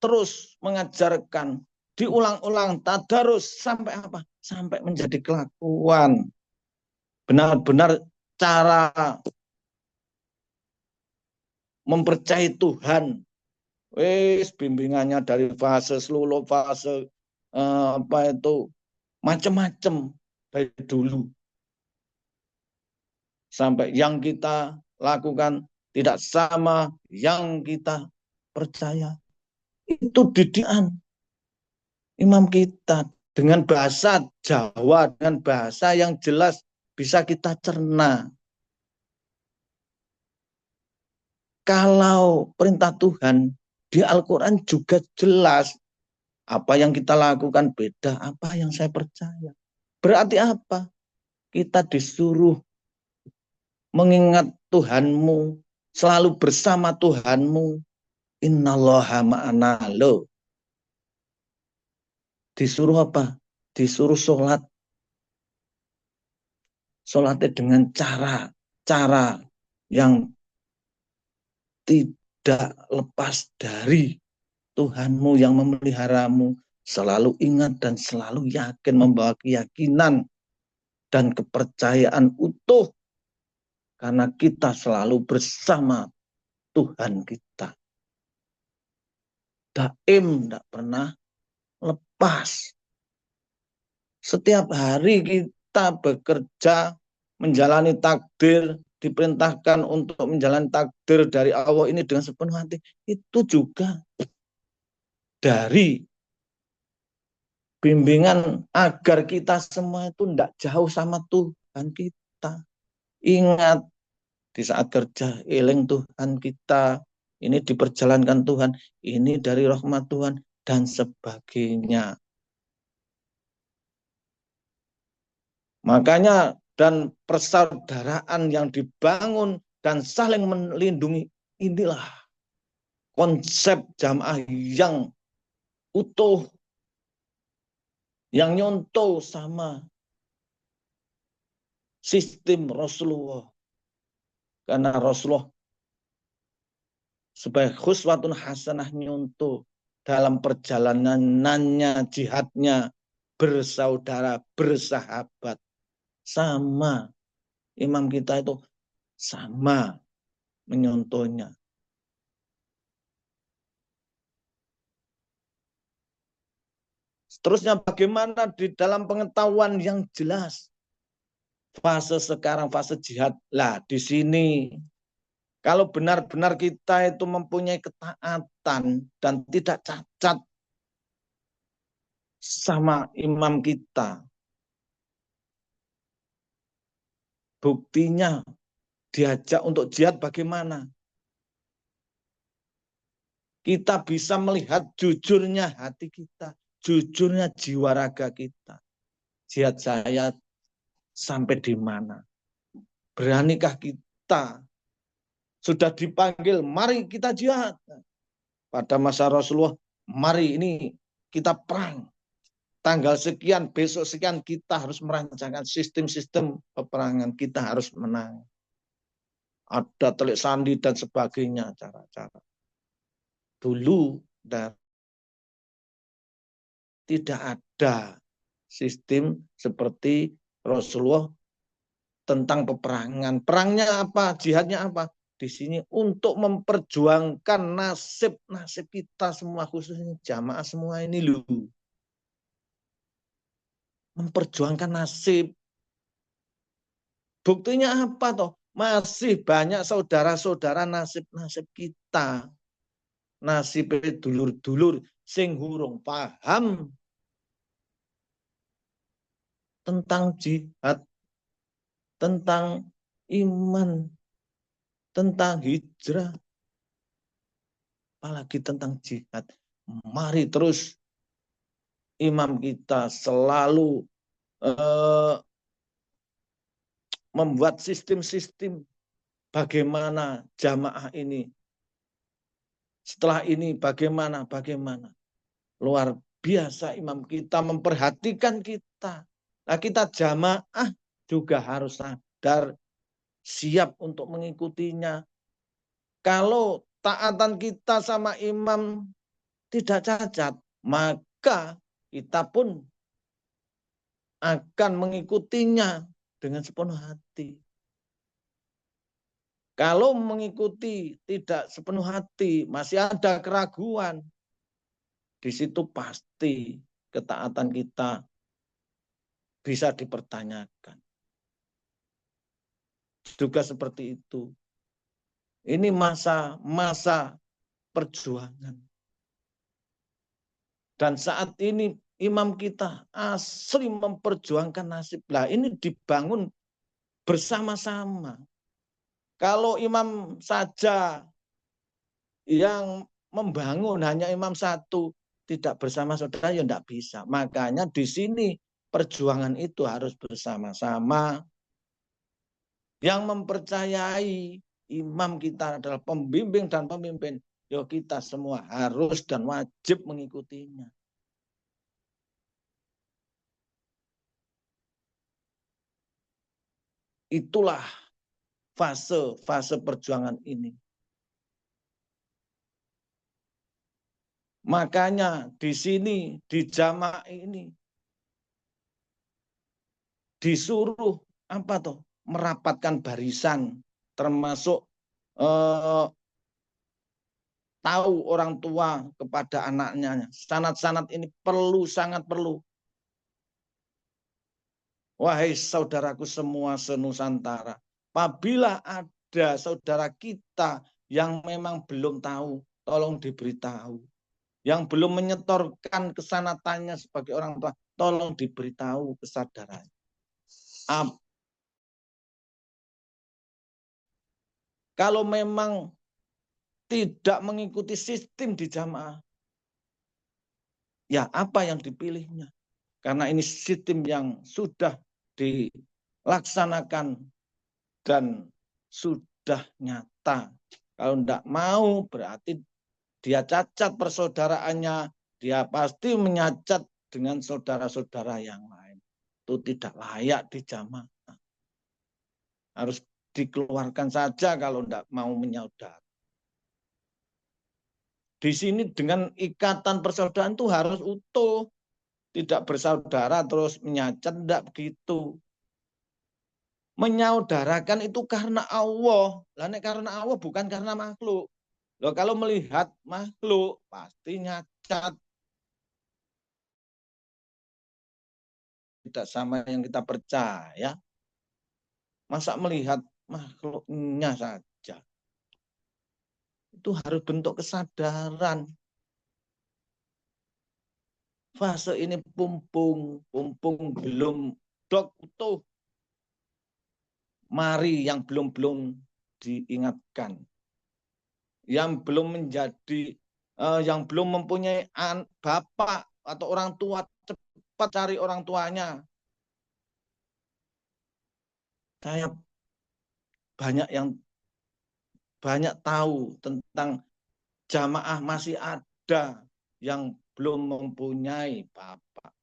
terus mengajarkan, diulang-ulang, tadarus, sampai apa? Sampai menjadi kelakuan. Benar-benar cara mempercayai Tuhan. Wis bimbingannya dari fase seluruh fase apa itu macam-macam dari dulu. Sampai yang kita lakukan tidak sama yang kita percaya. Itu didikan imam kita dengan bahasa Jawa, dengan bahasa yang jelas bisa kita cerna. Kalau perintah Tuhan di Al-Quran juga jelas, apa yang kita lakukan beda apa yang saya percaya. Berarti apa? Kita disuruh mengingat Tuhanmu, selalu bersama Tuhanmu. Innallaha ma'ana lo. Disuruh apa? Disuruh sholat. Sholatnya dengan cara yang tidak lepas dari Tuhanmu yang memeliharamu. Selalu ingat dan selalu yakin, membawa keyakinan dan kepercayaan utuh. Karena kita selalu bersama Tuhan kita. Daim, tidak pernah lepas. Setiap hari kita bekerja, menjalani takdir, diperintahkan untuk menjalani takdir dari Allah ini dengan sepenuh hati. Itu juga dari bimbingan agar kita semua itu tidak jauh sama Tuhan kita. Ingat, di saat kerja, eling Tuhan kita, ini diperjalankan Tuhan, ini dari rahmat Tuhan, dan sebagainya. Makanya dan persaudaraan yang dibangun dan saling melindungi, inilah konsep jamaah yang utuh, yang nyontoh sama sistem Rasulullah. Karena Rasulullah sebagai khuswatun hasanah nyontoh dalam perjalanannya, jihadnya, bersaudara, bersahabat. Sama. Imam kita itu sama menyontohnya. Seterusnya bagaimana di dalam pengetahuan yang jelas. Fase sekarang, fase jihad. Lah di sini, kalau benar-benar kita itu mempunyai ketaatan dan tidak cacat sama imam kita. Buktinya diajak untuk jihad bagaimana? Kita bisa melihat jujurnya hati kita, jujurnya jiwa raga kita. Jihad saya sampai di mana? Beranikah kita? Sudah dipanggil, mari kita jihad. Pada masa Rasulullah, mari ini kita perang. Tanggal sekian, besok sekian, kita harus merancangkan sistem-sistem peperangan. Kita harus menang. Ada telik sandi dan sebagainya, cara-cara. Dulu tidak ada sistem seperti Rasulullah tentang peperangan. Perangnya apa? Jihadnya apa? Di sini untuk memperjuangkan nasib kita semua, khususnya jamaah semua ini loh. Memperjuangkan nasib. Buktinya apa toh? Masih banyak saudara-saudara nasib kita. Nasib dulur-dulur sing hurung paham tentang jihad, tentang iman, tentang hijrah, apalagi tentang jihad. Mari terus imam kita selalu membuat sistem-sistem bagaimana jamaah ini. Setelah ini bagaimana. Luar biasa imam kita memperhatikan kita. Nah, kita jamaah juga harus sadar, siap untuk mengikutinya. Kalau taatan kita sama imam tidak cacat, maka kita pun akan mengikutinya dengan sepenuh hati. Kalau mengikuti tidak sepenuh hati, masih ada keraguan, di situ pasti ketaatan kita bisa dipertanyakan. Juga seperti itu. Ini masa perjuangan. Dan saat ini imam kita asli memperjuangkan nasib. Lah ini dibangun bersama-sama. Kalau imam saja yang membangun hanya imam satu, tidak bersama saudara ya tidak bisa. Makanya di sini perjuangan itu harus bersama-sama. Yang mempercayai imam kita adalah pembimbing dan pemimpin, ya kita semua harus dan wajib mengikutinya. Itulah fase perjuangan ini. Makanya di sini, di jamaah ini, disuruh apa toh? Merapatkan barisan, termasuk tahu orang tua kepada anaknya. Sanad-sanad ini perlu, sangat perlu. Wahai saudaraku semua senusantara, apabila ada saudara kita yang memang belum tahu, tolong diberitahu. Yang belum menyetorkan kesanatannya sebagai orang tua, tolong diberitahu kesadaran. Kalau memang tidak mengikuti sistem di jamaah, ya apa yang dipilihnya? Karena ini sistem yang sudah dilaksanakan dan sudah nyata. Kalau tidak mau berarti dia cacat persaudaraannya, dia pasti menyacat dengan saudara-saudara yang lain. Itu tidak layak di jamaah. Harus dikeluarkan saja kalau tidak mau menyaudara. Di sini dengan ikatan persaudaraan itu harus utuh. Tidak bersaudara terus menyacat, tidak begitu. Menyaudarakan itu karena Allah. Lah karena Allah bukan karena makhluk. Loh, kalau melihat makhluk pasti nyacat. Tidak sama yang kita percaya. Masa melihat makhluknya saja. Itu harus bentuk kesadaran. Fase ini pumpung belum dok utuh. Mari yang belum diingatkan. Yang belum menjadi, yang belum mempunyai bapak atau orang tua, cepat cari orang tuanya. Saya banyak tahu tentang jamaah masih ada yang belum mempunyai bapak.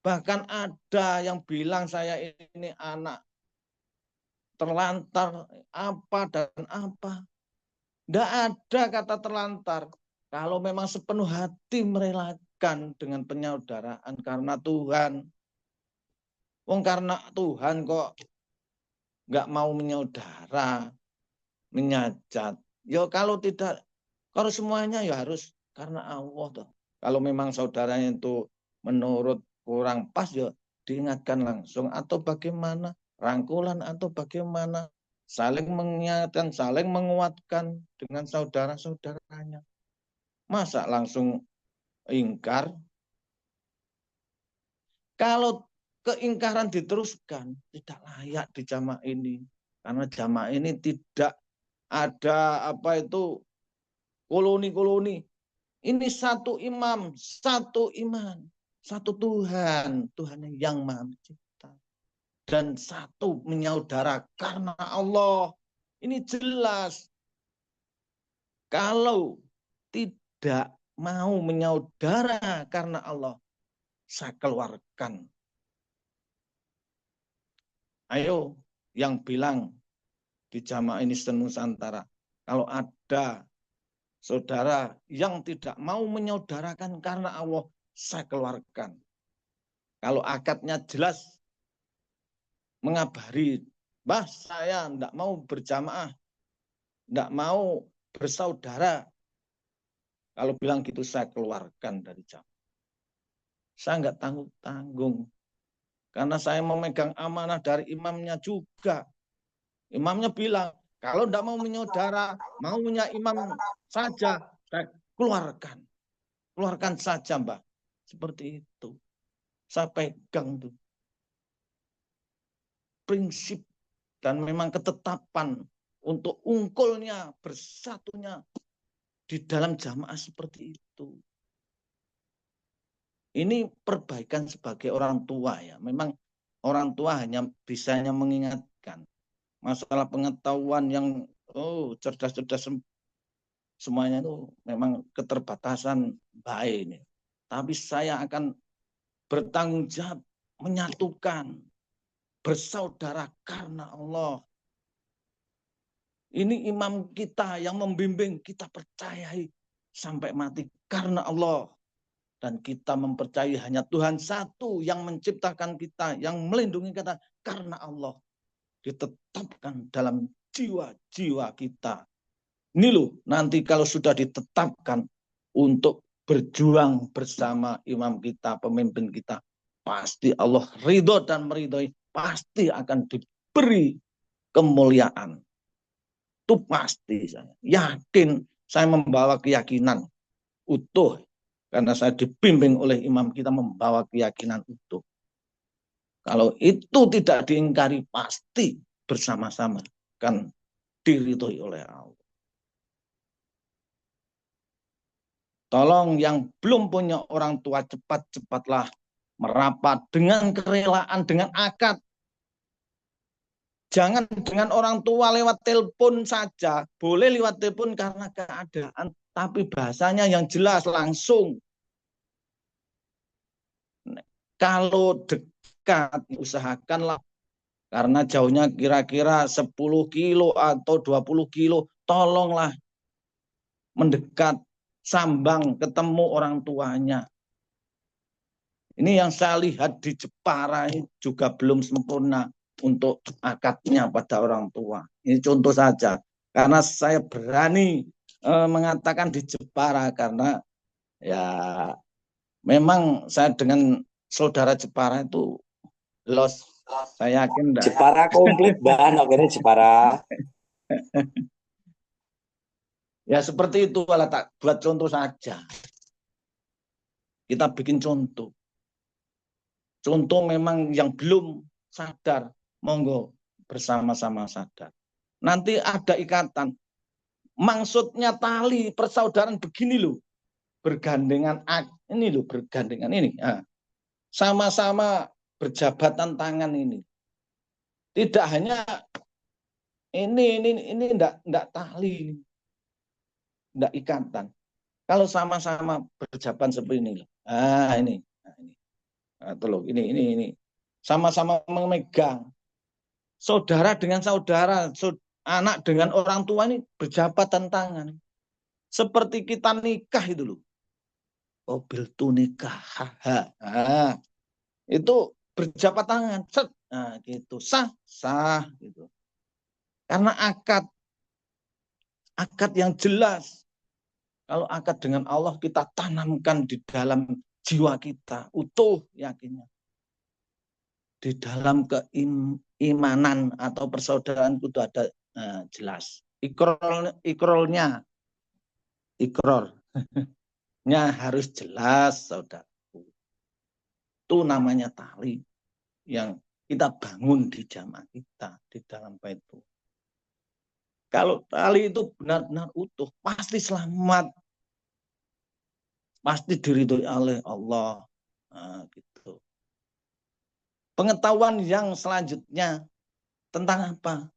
Bahkan ada yang bilang saya ini anak terlantar apa dan apa. Tidak ada kata terlantar. Kalau memang sepenuh hati merelakan dengan penyaudaraan karena Tuhan. Wong karena Tuhan kok nggak mau menyaudara, menyajat. Ya kalau tidak, kalau semuanya ya harus karena Allah toh. Kalau memang saudaranya itu menurut kurang pas ya diingatkan langsung atau bagaimana, rangkulan atau bagaimana, saling mengingatkan, saling menguatkan dengan saudara-saudaranya. Masa langsung ingkar? Kalau keingkaran diteruskan, tidak layak di jamaah ini. Karena jamaah ini tidak ada apa itu koloni-koloni. Ini satu imam, satu iman, satu Tuhan, Tuhan yang Maha Pencipta. Dan satu menyaudara karena Allah. Ini jelas. Kalau tidak mau menyaudara karena Allah, saya keluarkan. Ayo yang bilang di jamaah ini senusantara, kalau ada saudara yang tidak mau menyaudarakan karena Allah, saya keluarkan. Kalau akadnya jelas, mengabari, bah saya tidak mau berjamaah, tidak mau bersaudara. Kalau bilang gitu saya keluarkan dari jamaah. Saya nggak tanggung-tanggung. Karena saya memegang amanah dari imamnya juga. Imamnya bilang, kalau tidak mau menyaudara, maunya imam saja, saya keluarkan. Keluarkan saja, Mbak. Seperti itu. Saya pegang tuh. Prinsip dan memang ketetapan untuk ungkulnya, bersatunya di dalam jamaah seperti itu. Ini perbaikan sebagai orang tua ya. Memang orang tua hanya bisanya mengingatkan. Masalah pengetahuan yang cerdas-cerdas semuanya itu memang keterbatasan baik ini. Tapi saya akan bertanggung jawab menyatukan, bersaudara karena Allah. Ini imam kita yang membimbing, kita percayai sampai mati karena Allah. Dan kita mempercayai hanya Tuhan satu yang menciptakan kita, yang melindungi kita karena Allah. Ditetapkan dalam jiwa-jiwa kita. Ini loh, nanti kalau sudah ditetapkan untuk berjuang bersama imam kita, pemimpin kita, pasti Allah ridho dan meridhoi, pasti akan diberi kemuliaan. Itu pasti saya yakin, saya membawa keyakinan utuh karena saya dibimbing oleh imam kita membawa keyakinan utuh. Kalau itu tidak diingkari pasti bersama-sama kan diridhoi oleh Allah. Tolong yang belum punya orang tua cepat-cepatlah merapat dengan kerelaan, dengan akad. Jangan dengan orang tua lewat telepon saja. Boleh lewat telepon karena keadaan. Tapi bahasanya yang jelas langsung. Kalau dekat, usahakanlah. Karena jauhnya kira-kira 10 kilo atau 20 kilo. tolonglah mendekat, sambang, ketemu orang tuanya. Ini yang saya lihat di Jepara ini juga belum sempurna untuk akadnya pada orang tua. Ini contoh saja. Karena saya berani mengatakan di Jepara karena ya memang saya dengan saudara Jepara itu los. Saya yakin enggak. Jepara komplit bahan akhirnya Jepara. Ya seperti itu, kalau tak buat contoh saja. Kita bikin contoh. Contoh memang yang belum sadar, monggo bersama-sama sadar. Nanti ada ikatan. Maksudnya tali persaudaraan begini loh. Bergandengan ini loh, bergandengan ini. Sama-sama berjabatan tangan ini. Tidak hanya ini enggak tali, enggak ikatan. Kalau sama-sama berjabat seperti ini loh. Ini. Loh, ini. Sama-sama memegang. Saudara dengan saudara, anak dengan orang tua ini berjabatan tangan. Seperti kita nikah itu loh. Bil tu nikah. Itu berjabat tangan. Set. Nah, gitu. Sah gitu. Karena akad yang jelas. Kalau akad dengan Allah kita tanamkan di dalam jiwa kita, utuh yakinnya. Di dalam keimanan atau persaudaraan itu ada jelas. Ikrornya harus jelas, saudaraku. Itu namanya tali yang kita bangun di jamaah kita di dalam baitu. Kalau tali itu benar-benar utuh, pasti selamat, pasti diridhoi oleh Allah. Gitu. Pengetahuan yang selanjutnya tentang apa?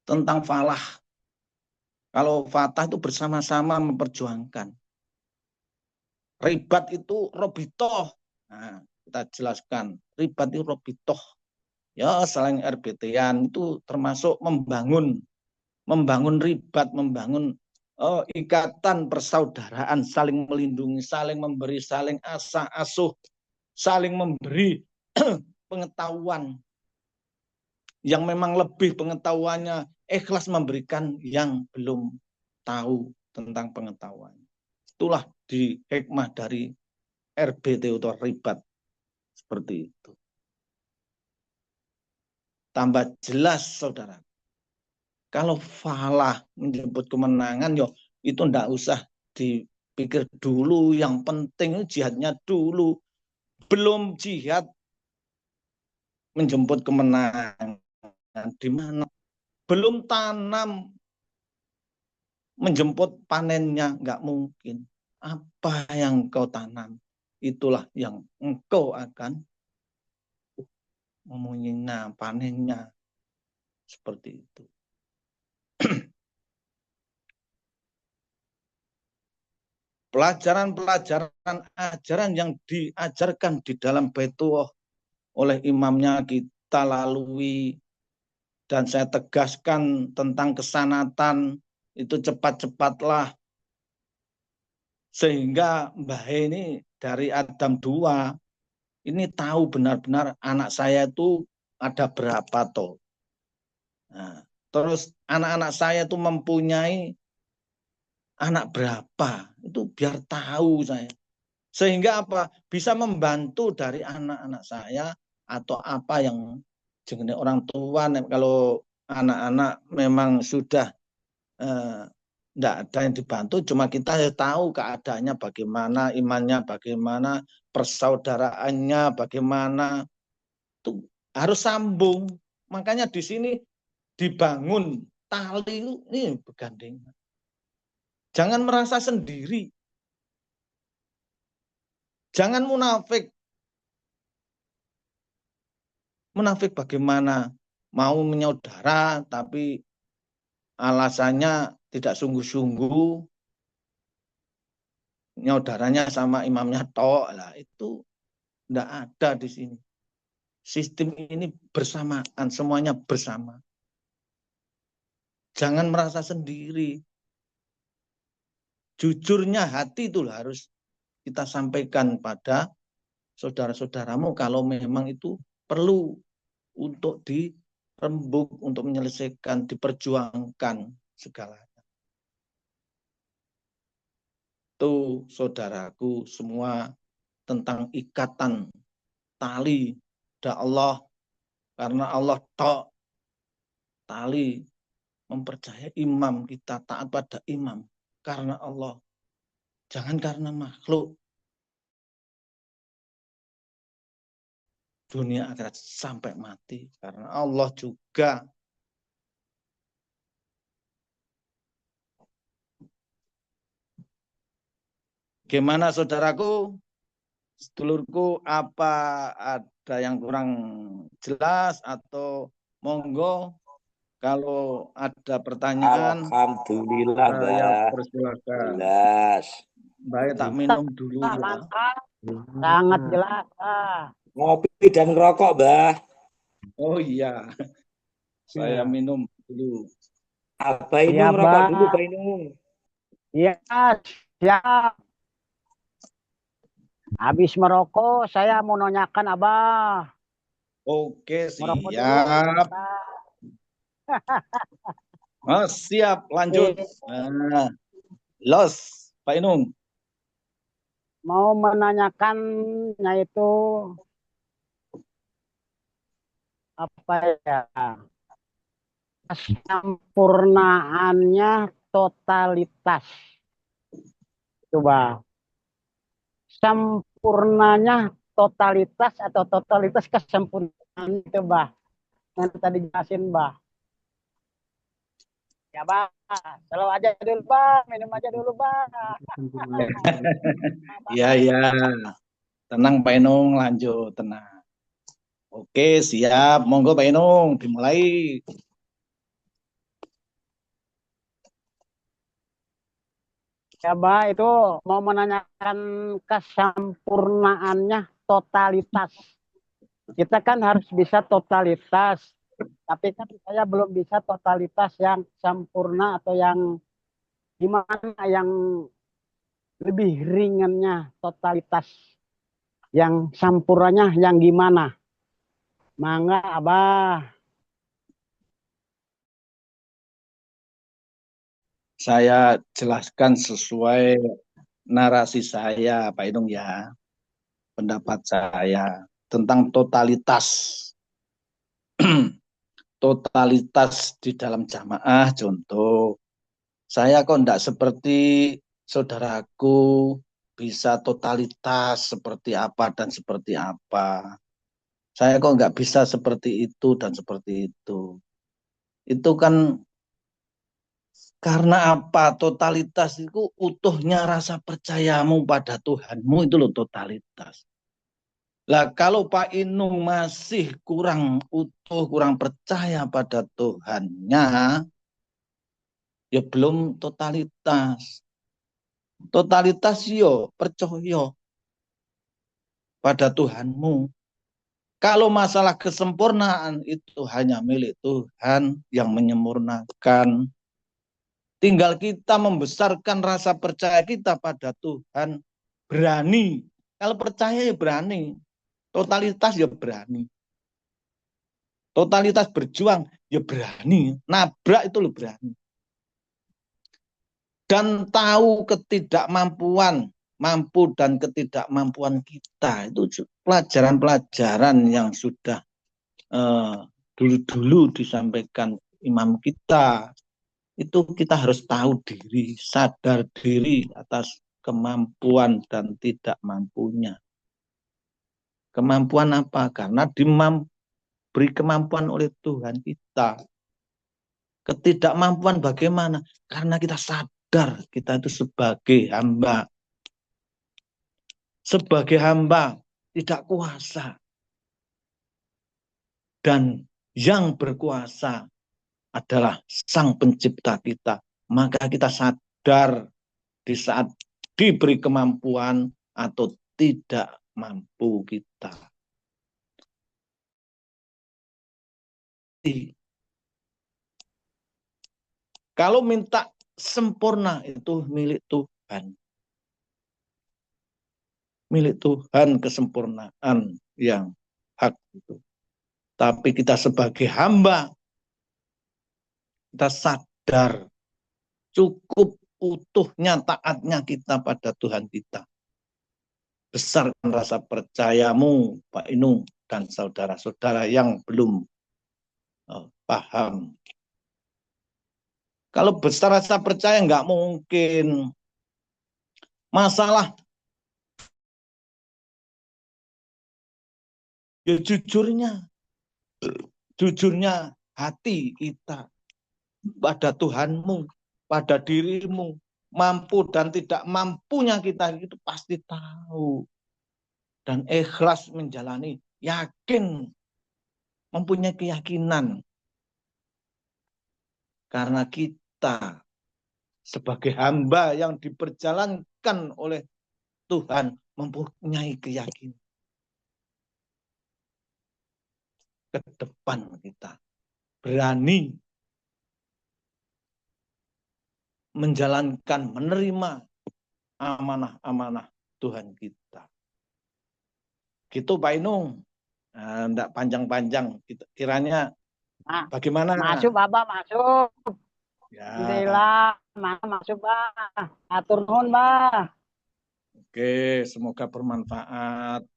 Tentang falah. Kalau fatah itu bersama-sama memperjuangkan. Ribat itu robitoh. Nah, kita jelaskan. Ribat itu robitoh. Ya, selain RBT-an itu termasuk membangun ribat, membangun ikatan persaudaraan, saling melindungi, saling memberi, saling asuh, saling memberi pengetahuan yang memang lebih pengetahuannya, ikhlas memberikan yang belum tahu tentang pengetahuan. Itulah di hikmah dari RBT atau ribat seperti itu. Tambah jelas, saudara. Kalau falah menjemput kemenangan, yo itu ndak usah dipikir dulu. Yang penting jihadnya dulu. Belum jihad menjemput kemenangan. Di mana? Belum tanam menjemput panennya, nggak mungkin. Apa yang kau tanam, itulah yang engkau akan memunyinya, panennya. Seperti itu. Pelajaran-pelajaran ajaran yang diajarkan di dalam Baitullah oleh imamnya kita lalui, dan saya tegaskan tentang kesanatan itu cepat-cepatlah, sehingga Mbah ini dari Adam 2 ini tahu benar-benar anak saya itu ada berapa toh. Nah, terus anak-anak saya itu mempunyai anak berapa, itu biar tahu saya. Sehingga apa? Bisa membantu dari anak-anak saya atau apa yang jenenge orang tua. Kalau anak-anak memang sudah tidak ada yang dibantu, cuma kita tahu keadaannya bagaimana, imannya bagaimana, persaudaraannya bagaimana, itu harus sambung. Makanya di sini dibangun tali ini bergandengan. Jangan merasa sendiri. Jangan munafik. Munafik bagaimana? Mau menyaudara tapi alasannya tidak sungguh-sungguh. Nyaudaranya sama imamnya tok lah, itu tidak ada di sini. Sistem ini bersamaan, semuanya bersama. Jangan merasa sendiri. Jujurnya hati itu harus kita sampaikan pada saudara-saudaramu kalau memang itu perlu untuk dirembuk, untuk menyelesaikan, diperjuangkan segalanya. Itu saudaraku semua tentang ikatan tali pada Allah, karena Allah tok tali mempercayai imam, kita taat pada imam karena Allah, jangan karena makhluk. Dunia akhirat sampai mati karena Allah juga. Gimana saudaraku, sedulurku, apa ada yang kurang jelas atau monggo kalau ada pertanyaan Alhamdulillah, saya Bah. persilakan. Jelas. Baik, tak minum dulu ya. Mantap, sangat jelas. Ngopi dan ngerokok, Bah. Oh iya, saya minum dulu. Apa ini Iya, ngerokok dulu, Bah. Pak Inung? Iya, siap. Habis merokok, saya mau nanyakan Abah. Oke, Merokok dulu. siap. Oh, siap, lanjut. Nah, los, Pak Inung. Mau menanyakannya itu apa ya? Kesempurnaannya totalitas. Coba. Sempurnanya totalitas atau totalitas kesempurnaan itu, Bah. Yang tadi jelasin, Bah. Ya, Bah. Selalu aja dulu, Bah. Minum aja dulu, Bah. Iya, iya. Tenang, Pak Inung, lanjut, tenang. Oke, siap. Monggo, Pak Inung, dimulai. Ya, Bah, itu mau menanyakan kesempurnaannya totalitas. Kita kan harus bisa totalitas, tapi kan saya belum bisa totalitas yang sempurna atau yang gimana, yang lebih ringannya totalitas. Yang sempurnanya yang gimana? Mangga, Abah. Saya jelaskan sesuai narasi saya, Pak Inung ya. Pendapat saya tentang totalitas. Totalitas di dalam jamaah, contoh. Saya kok enggak seperti saudaraku bisa totalitas seperti apa dan seperti apa. Saya kok enggak bisa seperti itu dan seperti itu. Itu kan karena apa? Totalitas itu utuhnya rasa percayamu pada Tuhanmu, itu loh totalitas. Lah kalau Pak Inung masih kurang utuh, kurang percaya pada Tuhannya, ya belum totalitas. Totalitas yo percaya pada Tuhanmu. Kalau masalah kesempurnaan itu hanya milik Tuhan yang menyempurnakan. Tinggal kita membesarkan rasa percaya kita pada Tuhan. Berani. Kalau percaya ya berani. Totalitas ya berani. Totalitas berjuang ya berani. Nabrak itu loh berani. Dan tahu ketidakmampuan, mampu dan ketidakmampuan kita. Itu pelajaran-pelajaran yang sudah dulu-dulu disampaikan imam kita. Itu kita harus tahu diri, sadar diri atas kemampuan dan tidak mampunya. Kemampuan apa? Karena diberi kemampuan oleh Tuhan kita. Ketidakmampuan bagaimana? Karena kita sadar kita itu sebagai hamba. Sebagai hamba tidak kuasa. Dan yang berkuasa adalah Sang Pencipta kita. Maka kita sadar di saat diberi kemampuan atau tidak mampu kita. Kalau minta sempurna itu milik Tuhan. Milik Tuhan kesempurnaan yang hak itu. Tapi kita sebagai hamba, kita sadar cukup utuhnya taatnya kita pada Tuhan kita. Besarkan rasa percayamu, Pak Inung, dan saudara-saudara yang belum paham. Kalau besar rasa percaya nggak mungkin. Masalah ya jujurnya hati kita pada Tuhanmu, pada dirimu, mampu dan tidak mampunya kita itu pasti tahu. Dan ikhlas menjalani, yakin, mempunyai keyakinan. Karena kita sebagai hamba yang diperjalankan oleh Tuhan mempunyai keyakinan. Ke depan kita berani menjalankan, menerima amanah-amanah Tuhan kita. Gitu Pak Inung. Enggak panjang-panjang. Kiranya bagaimana? Masuk, Bapak, masuk. Ya. Alhamdulillah, masuk, Pak. Atur nuhun, Pak. Oke, semoga bermanfaat.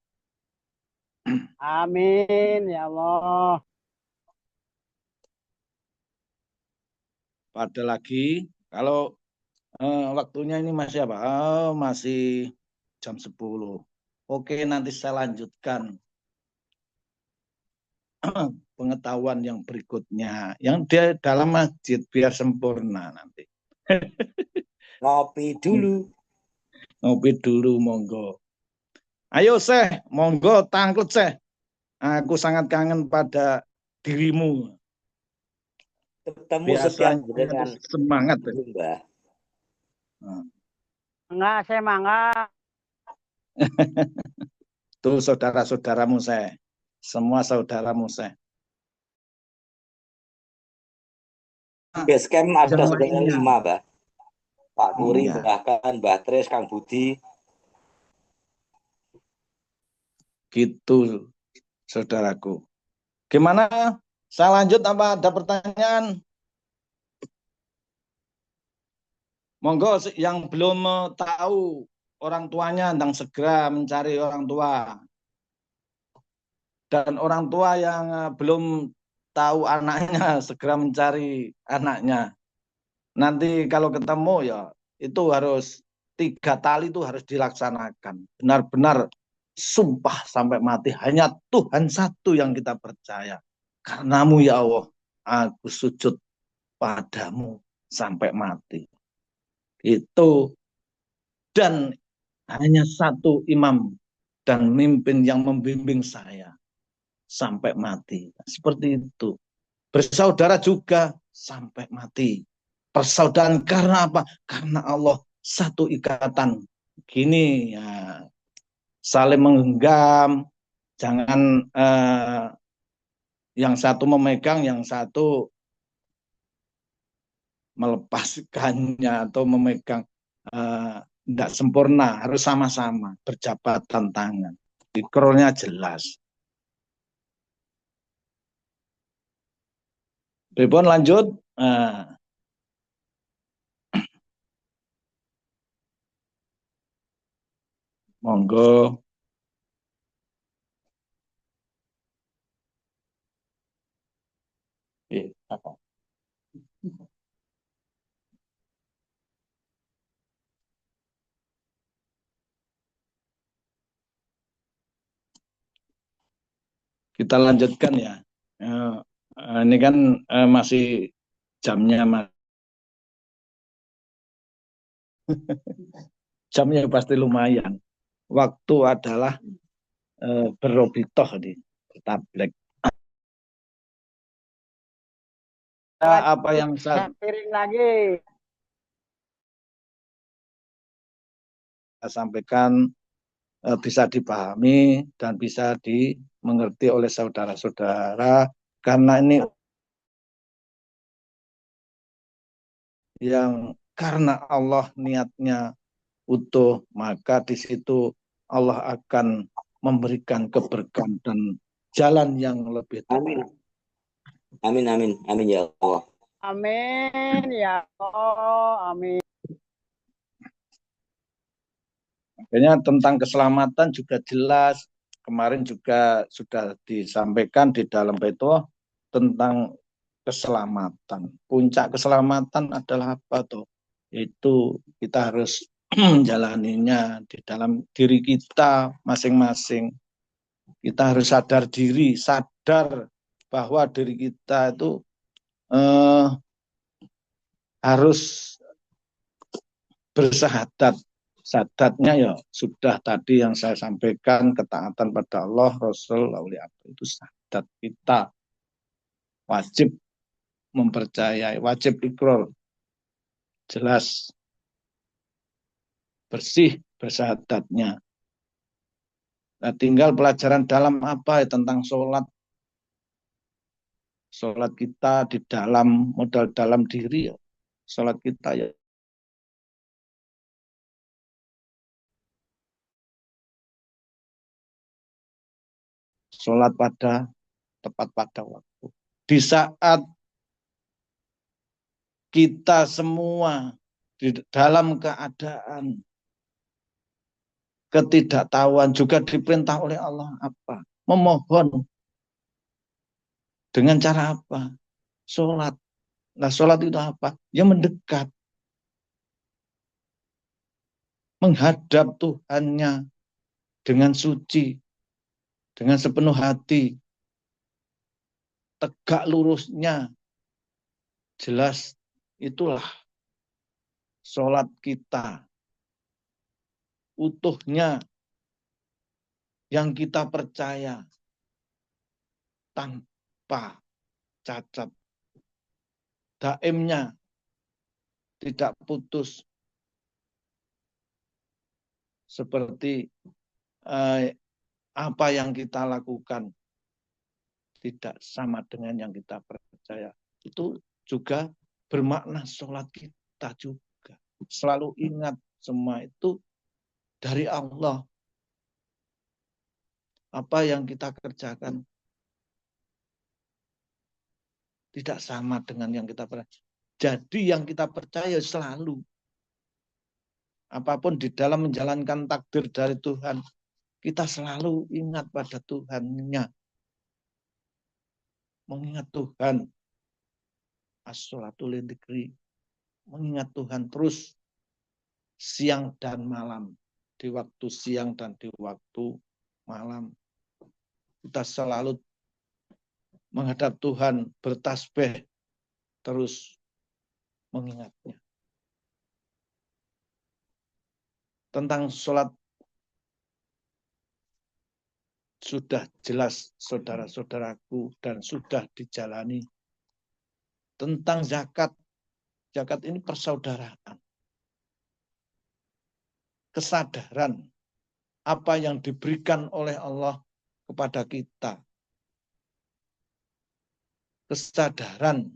Amin, ya Allah. Ada lagi, kalau waktunya ini masih apa? Masih jam 10. Oke, nanti saya lanjutkan pengetahuan yang berikutnya. Yang dia dalam masjid biar sempurna nanti. Ngopi dulu. Ngopi dulu, monggo. Ayo, Seh, monggo tangklet, Seh. Aku sangat kangen pada dirimu. Ketemu sekian Biasanya dengan semangat. Mbah. Enggak, saya mangga. Tuh saudara-saudaramu saya. Semua saudaramu saya. Base camp ada Yang sebenarnya lainnya. 5, Mbah. Pak Kuri, Iya. bahkan Mbah Tres, Kang Budi. Gitu, saudaraku. Gimana? Saya lanjut apa ada pertanyaan? Monggo yang belum tahu orang tuanya tentang segera mencari orang tua. Dan orang tua yang belum tahu anaknya segera mencari anaknya. Nanti kalau ketemu ya itu harus 3 tali itu harus dilaksanakan. Benar-benar sumpah sampai mati. Hanya Tuhan satu yang kita percaya. Karenamu ya Allah, aku sujud padamu sampai mati. Itu. Dan hanya satu imam dan mimpin yang membimbing saya sampai mati. Seperti itu. Bersaudara juga sampai mati. Persaudaraan karena apa? Karena Allah satu ikatan. Gini ya, saling menggenggam, jangan yang satu memegang, yang satu melepaskannya atau memegang tidak sempurna, harus sama-sama berjabatan tangan. Ikrarnya jelas. Pripun lanjut? Monggo. Kita lanjutkan ya. Ini kan masih jamnya, jamnya pasti lumayan. Waktu adalah berobitoh di tablek. Apa yang saya piring lagi. sampaikan bisa dipahami dan bisa dimengerti oleh saudara-saudara, karena ini yang karena Allah niatnya utuh, maka di situ Allah akan memberikan keberkahan dan jalan yang lebih tepat. Amin. Amin, amin, amin ya Allah. Amin ya Allah. Amin. Makanya tentang keselamatan juga jelas. Kemarin juga sudah disampaikan di dalam Baitullah tentang keselamatan. Puncak keselamatan adalah apa tuh? Yaitu kita harus menjalaninya di dalam diri kita masing-masing. Kita harus sadar diri, sadar bahwa diri kita itu harus bersahadat. Sadatnya ya sudah tadi yang saya sampaikan, ketaatan pada Allah, Rasul, Aulia, itu sadat kita. Wajib mempercayai, wajib ikrar. Jelas bersih bersahadatnya. Nah, tinggal pelajaran dalam apa ya tentang sholat. Sholat kita di dalam, modal dalam diri ya. Sholat kita ya sholat pada tepat pada waktu. Di saat kita semua di dalam keadaan ketidaktahuan juga diperintah oleh Allah apa? Memohon. Dengan cara apa? Sholat. Nah, sholat itu apa? Ya mendekat. Menghadap Tuhannya dengan suci. Dengan sepenuh hati. Tegak lurusnya. Jelas itulah sholat kita. Utuhnya yang kita percaya tanpa cacat. Daimnya tidak putus. Seperti apa yang kita lakukan tidak sama dengan yang kita percaya. Itu juga bermakna sholat kita juga. Selalu ingat semua itu dari Allah. Apa yang kita kerjakan tidak sama dengan yang kita percaya. Jadi yang kita percaya selalu. Apapun di dalam menjalankan takdir dari Tuhan, kita selalu ingat pada Tuhannya. Mengingat Tuhan. As-sholatu lidikri. Mengingat Tuhan terus siang dan malam. Di waktu siang dan di waktu malam. Kita selalu menghadap Tuhan, bertasbih, terus mengingatnya. Tentang sholat sudah jelas saudara-saudaraku dan sudah dijalani. Tentang zakat, zakat ini persaudaraan. Kesadaran apa yang diberikan oleh Allah kepada kita. Kesadaran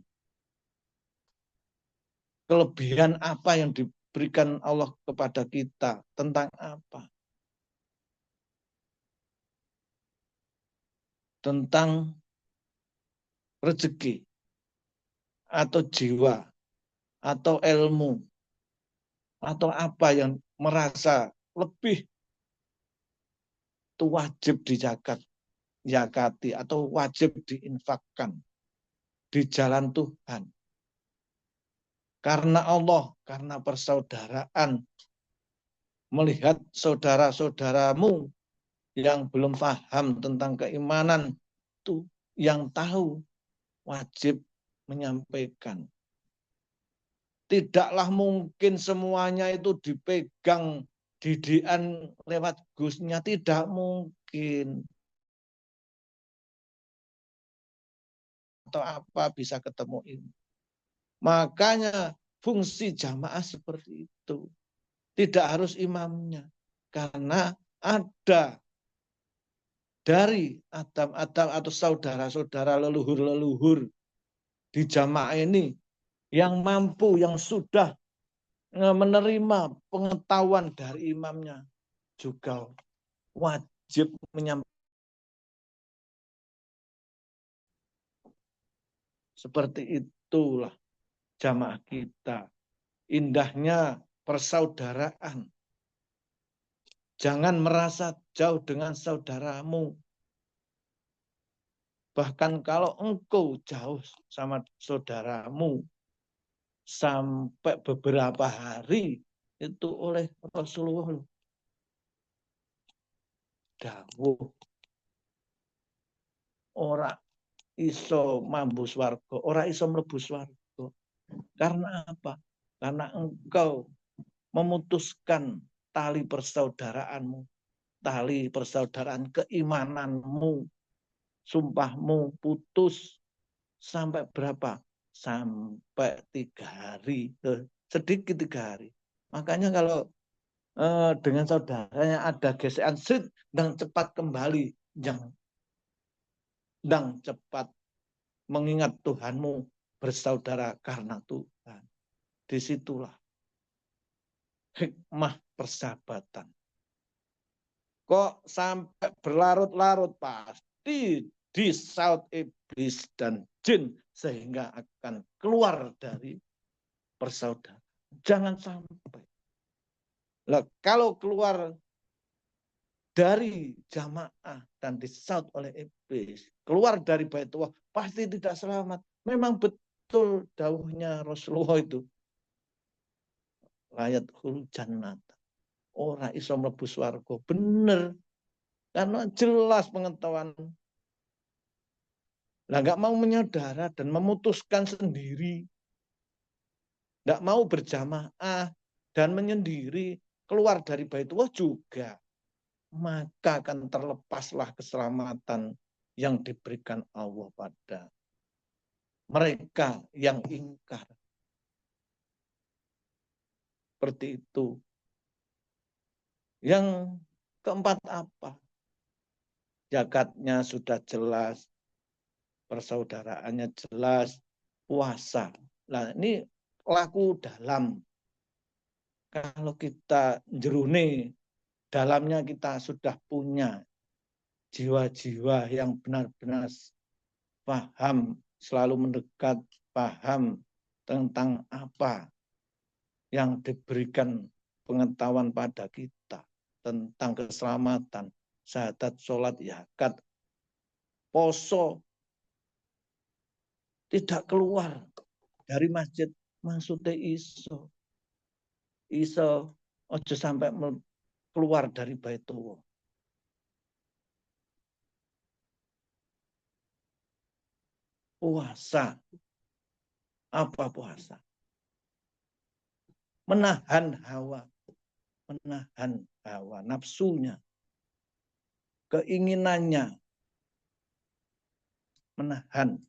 kelebihan apa yang diberikan Allah kepada kita. Tentang apa? Tentang rezeki atau jiwa atau ilmu atau apa yang merasa lebih itu wajib zakati atau wajib diinfakkan di jalan Tuhan. Karena Allah, karena persaudaraan, melihat saudara-saudaramu yang belum paham tentang keimanan itu yang tahu wajib menyampaikan. Tidaklah mungkin semuanya itu dipegang didikan lewat gusnya, tidak mungkin. Atau apa bisa ketemu ini. Makanya fungsi jamaah seperti itu. Tidak harus imamnya. Karena ada dari Adam atau saudara-saudara leluhur-leluhur di jamaah ini yang mampu, yang sudah menerima pengetahuan dari imamnya juga wajib menyampaikan. Seperti itulah jamaah kita. Indahnya persaudaraan. Jangan merasa jauh dengan saudaramu. Bahkan kalau engkau jauh sama saudaramu sampai beberapa hari itu oleh Rasulullah dawuh ora iso mambu swarga, ora iso mlebu swarga. Karena apa? Karena engkau memutuskan tali persaudaraanmu, tali persaudaraan keimananmu, sumpahmu putus sampai berapa? Sampai 3 hari, sedikit 3 hari. Makanya kalau dengan saudaranya ada gesekan, dan cepat kembali, dan cepat mengingat Tuhanmu, bersaudara karena Tuhan. Disitulah hikmah persahabatan. Kok sampai berlarut-larut, pasti disaut iblis dan jin sehingga akan keluar dari persaudaraan. Jangan sampai. Lah, kalau keluar dari jamaah dan disaut oleh iblis, keluar dari Baitullah, pasti tidak selamat. Memang betul dawuhnya Rasulullah itu. Layat hul jannat. Ora iso mlebu swarga. Bener. Karena jelas pengetahuan. Lah nggak mau menyadara dan memutuskan sendiri. Nggak mau berjamaah dan menyendiri keluar dari Baitullah juga. Maka akan terlepaslah keselamatan yang diberikan Allah pada mereka yang ingkar. Seperti itu. Yang keempat apa? Zakatnya sudah jelas, persaudaraannya jelas, puasa. Nah, ini laku dalam. Kalau kita jeruni, dalamnya kita sudah punya jiwa-jiwa yang benar-benar paham, selalu mendekat, paham tentang apa yang diberikan pengetahuan pada kita tentang keselamatan, syahadat, sholat, zakat, poso, tidak keluar dari masjid, maksudnya iso ojo sampai keluar dari Baitullah. Puasa. Apa puasa? Menahan hawa nafsunya, keinginannya, menahan.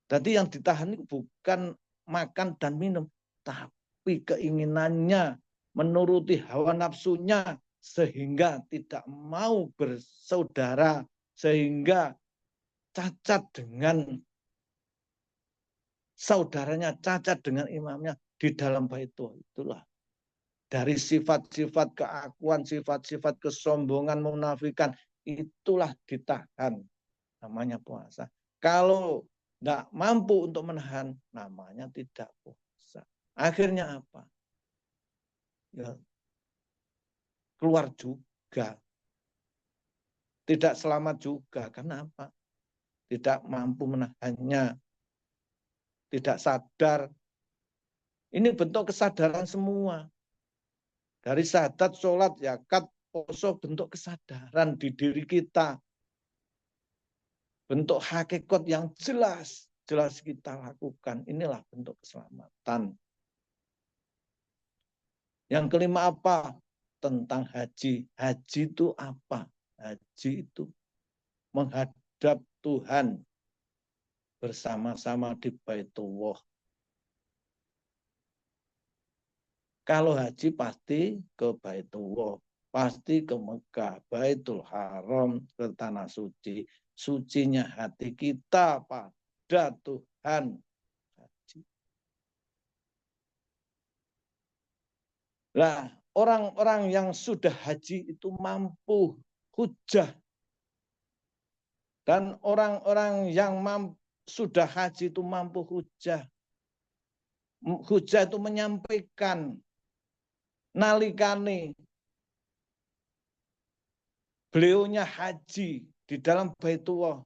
Jadi yang ditahan itu bukan makan dan minum, tapi keinginannya, menuruti hawa nafsunya, sehingga tidak mau bersaudara, sehingga cacat dengan saudaranya, cacat dengan imamnya di dalam Baitullah. Itulah dari sifat-sifat keakuan, sifat-sifat kesombongan, munafikan, itulah ditahan. Namanya puasa. Kalau nggak mampu untuk menahan, namanya tidak puasa. Akhirnya apa? Ya, keluar juga. Tidak selamat juga. Karena apa? Tidak mampu menahannya. Tidak sadar. Ini bentuk kesadaran semua. Dari syahadat, sholat, zakat, poso, bentuk kesadaran di diri kita. Bentuk hakikat yang jelas kita lakukan. Inilah bentuk keselamatan. Yang kelima apa? Tentang haji. Haji itu apa? Haji itu menghadap Tuhan bersama-sama di Baitullah. Kalau haji pasti ke Baitullah, pasti ke Mekah, Baitul Haram, ke tanah suci. Sucinya hati kita pada Tuhan. Nah, orang-orang yang sudah haji itu mampu hujah. Dan orang-orang yang sudah haji itu mampu hujah. Hujah itu menyampaikan nalikane beliaunya haji di dalam Baitullah.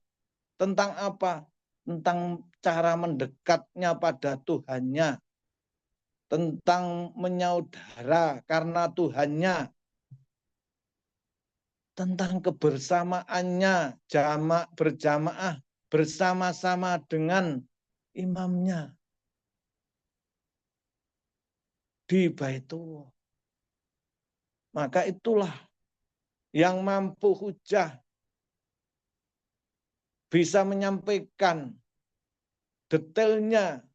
Tentang apa? Tentang cara mendekatnya pada Tuhannya. Tentang menyaudara karena Tuhannya. Tentang kebersamaannya, berjamaah bersama-sama dengan imamnya di Baitullah. Maka itulah yang mampu hujah, bisa menyampaikan detailnya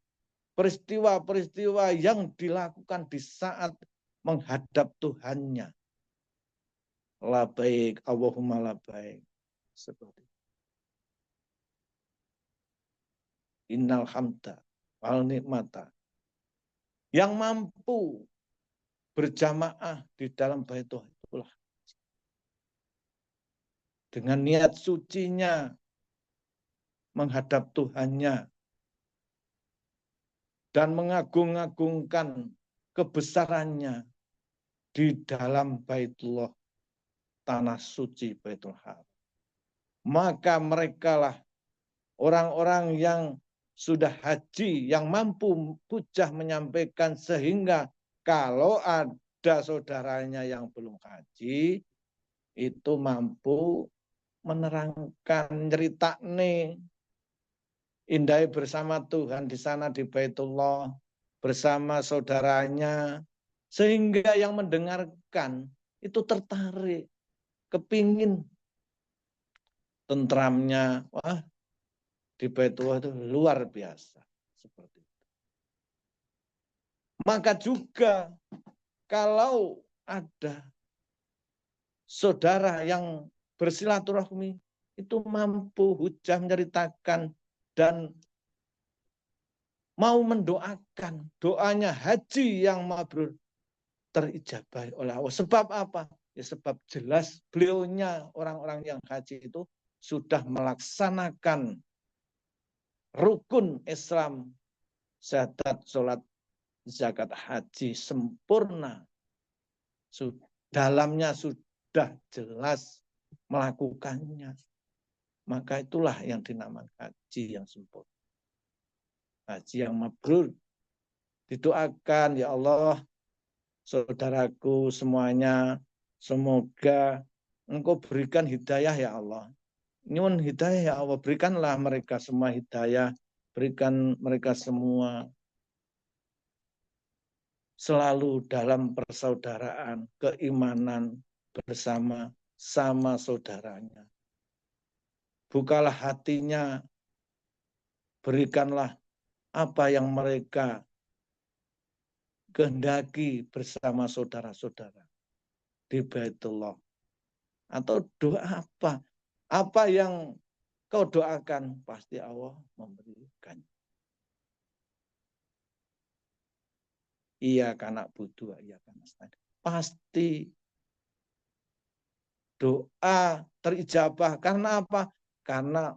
peristiwa-peristiwa yang dilakukan di saat menghadap Tuhannya. Labaik, Allahumma labaik. Seperti innal hamda wal nikmata. Yang mampu berjamaah di dalam Baitullah itulah. Dengan niat sucinya menghadap Tuhannya dan mengagung-agungkan kebesarannya di dalam Baitullah, tanah suci Baitul Haram. Maka merekalah orang-orang yang sudah haji, yang mampu hujah menyampaikan, sehingga kalau ada saudaranya yang belum haji, itu mampu menerangkan, cerita nih, indai bersama Tuhan di sana di Baitullah, bersama saudaranya, sehingga yang mendengarkan itu tertarik, kepingin tentramnya, wah di Baitullah itu luar biasa. Seperti itu. Maka juga kalau ada saudara yang bersilaturahmi, itu mampu hujah menceritakan dan mau mendoakan, doanya haji yang mabrur terijabahi oleh Allah. Sebab apa? Ya sebab jelas beliaunya, orang-orang yang haji itu sudah melaksanakan rukun Islam, syahadat, sholat, zakat, haji sempurna. Dalamnya sudah jelas melakukannya. Maka itulah yang dinamakan haji yang sempurna. Haji yang mabrur. Didoakan, ya Allah, saudaraku semuanya, semoga Engkau berikan hidayah ya Allah. Nyuwun hidayah ya Allah, berikanlah mereka semua hidayah, berikan mereka semua selalu dalam persaudaraan, keimanan bersama sama saudaranya. Bukalah hatinya, berikanlah apa yang mereka kehendaki bersama saudara-saudara di Baitullah. Atau doa apa? Apa yang kau doakan, pasti Allah memberikan. Iya karena butuh, iya karena nasta'in. Pasti doa terijabah. Karena apa? Karena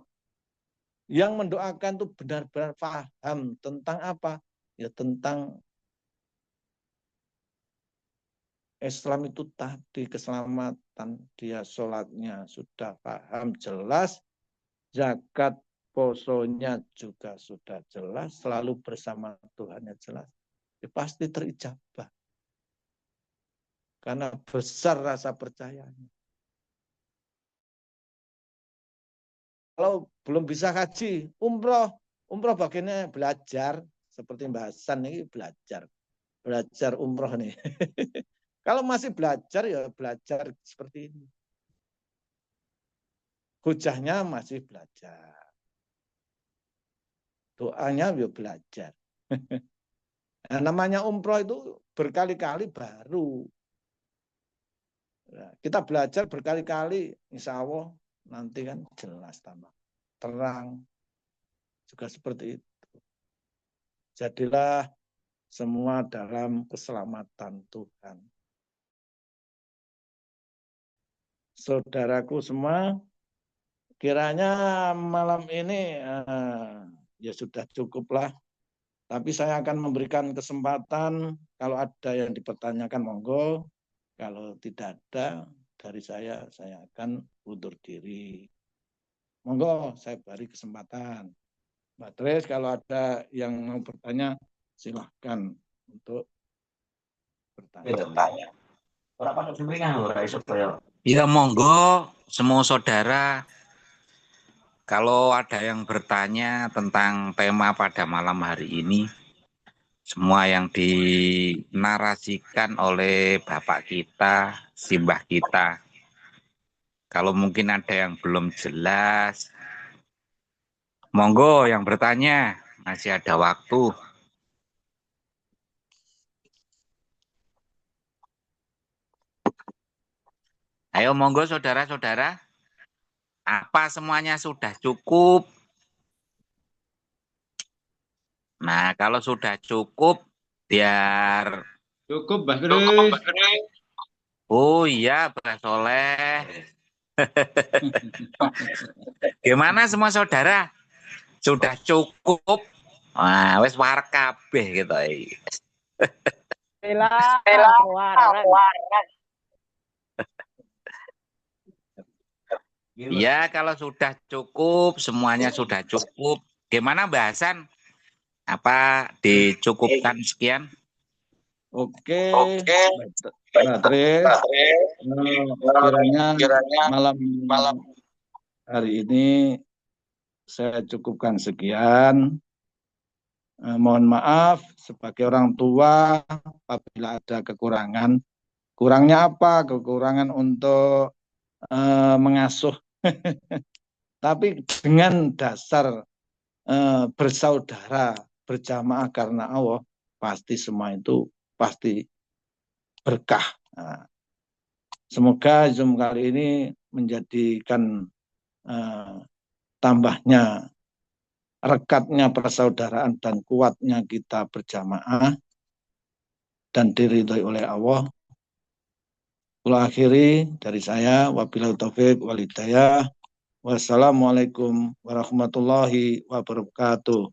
yang mendoakan itu benar-benar paham tentang apa? Ya tentang Islam itu tadi, keselamatan, dia sholatnya sudah paham jelas, zakat posonya juga sudah jelas, selalu bersama Tuhannya jelas, ya pasti terijabah. Karena besar rasa percayanya. Kalau belum bisa haji, umroh bagiannya belajar, seperti Mbak Hasan ini belajar umroh nih. Kalau masih belajar, ya belajar seperti ini. Hujahnya masih belajar. Doanya ya belajar. Nah, namanya umroh itu berkali-kali baru. Nah, kita belajar berkali-kali, insya Allah nanti kan jelas tambah terang. Juga seperti itu. Jadilah semua dalam keselamatan Tuhan. Saudaraku semua, kiranya malam ini ya sudah cukuplah. Tapi saya akan memberikan kesempatan kalau ada yang dipertanyakan monggo. Kalau tidak ada dari saya akan undur diri. Monggo saya beri kesempatan. Mbak Tris, kalau ada yang mau bertanya silahkan untuk bertanya. Ya monggo semua saudara, kalau ada yang bertanya tentang tema pada malam hari ini, semua yang dinarasikan oleh Bapak kita, Simbah kita, kalau mungkin ada yang belum jelas, monggo yang bertanya, masih ada waktu. Ayo monggo saudara-saudara, apa semuanya sudah cukup? Nah, kalau sudah cukup, biar... Cukup, Mbak Tris. Oh iya, Pak Soleh. Gimana semua saudara? Sudah cukup? Wah, wes war kabeh gitu. Ya, kalau sudah cukup, semuanya sudah cukup. Gimana bahasan? Apa dicukupkan sekian? Oke. Mbak Tris, kiranya malam hari ini saya cukupkan sekian. Mohon maaf sebagai orang tua apabila ada kekurangan. Kurangnya apa? Kekurangan untuk mengasuh. Tapi dengan dasar bersaudara, berjamaah karena Allah, pasti semua itu pasti berkah. Nah, semoga Zoom kali ini menjadikan tambahnya rekatnya persaudaraan dan kuatnya kita berjamaah dan diridhoi oleh Allah. Kula akhiri dari saya, wabillahi taufik wal hidayah. Wassalamualaikum warahmatullahi wabarakatuh.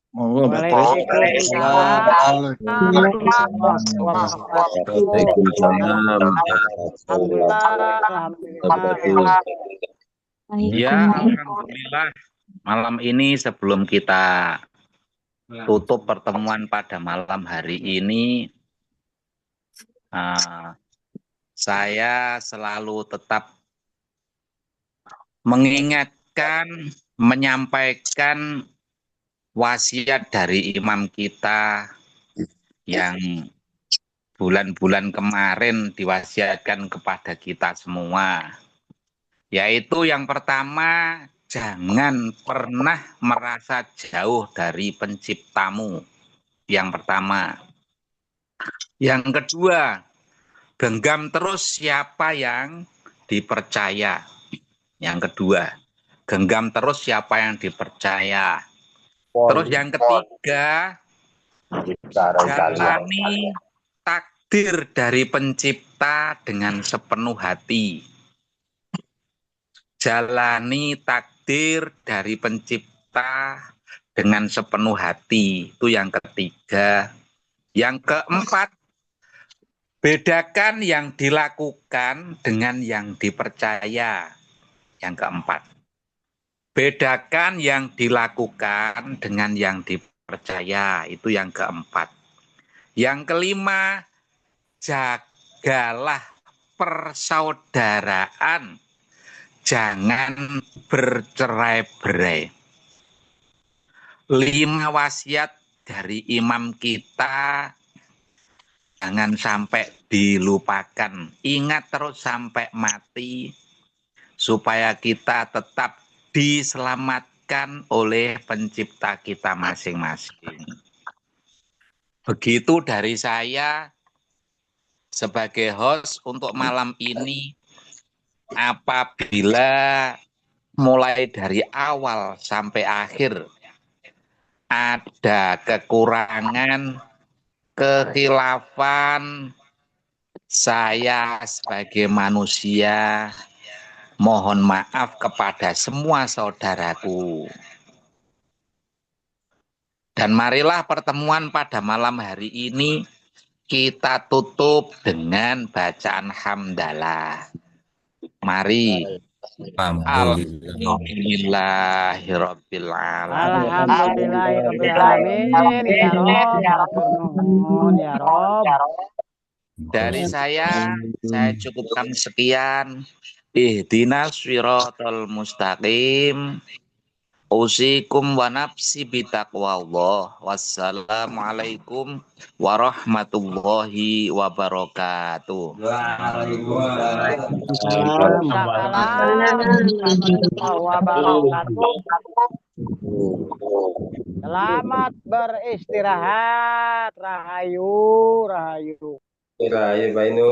Ya, alhamdulillah. Malam ini sebelum kita tutup pertemuan pada malam hari ini, saya selalu tetap mengingatkan, menyampaikan wasiat dari imam kita yang bulan-bulan kemarin diwasiatkan kepada kita semua. Yaitu yang pertama, jangan pernah merasa jauh dari penciptamu. Yang pertama. Yang kedua, genggam terus siapa yang dipercaya. Yang kedua, genggam terus siapa yang dipercaya. Terus yang ketiga, jalani takdir dari pencipta dengan sepenuh hati. Jalani takdir dari pencipta dengan sepenuh hati. Itu yang ketiga. Yang keempat, bedakan yang dilakukan dengan yang dipercaya. Yang keempat, bedakan yang dilakukan dengan yang dipercaya. Itu yang keempat. Yang kelima, jagalah persaudaraan. Jangan bercerai-berai. 5 wasiat dari imam kita jangan sampai dilupakan. Ingat terus sampai mati supaya kita tetap diselamatkan oleh pencipta kita masing-masing. Begitu dari saya sebagai host untuk malam ini. Apabila mulai dari awal sampai akhir ada kekurangan, kekhilafan saya sebagai manusia mohon maaf kepada semua saudaraku. Dan marilah pertemuan pada malam hari ini kita tutup dengan bacaan hamdalah. Mari. Alhamdulillahirabbil alamin. Alhamdulillahirobbilalamin. Ya Rob, matur nuwun ya Rob. Dari saya cukupkan sekian. Ihdinas shiratal mustaqim. Usikum wa nafsi bitaqwallah. Wassalamualaikum warahmatullahi wabarakatuh. Waalaikumsalam warahmatullahi wabarakatuh. Selamat beristirahat. Rahayu, rahayu. Rahayu Bainu.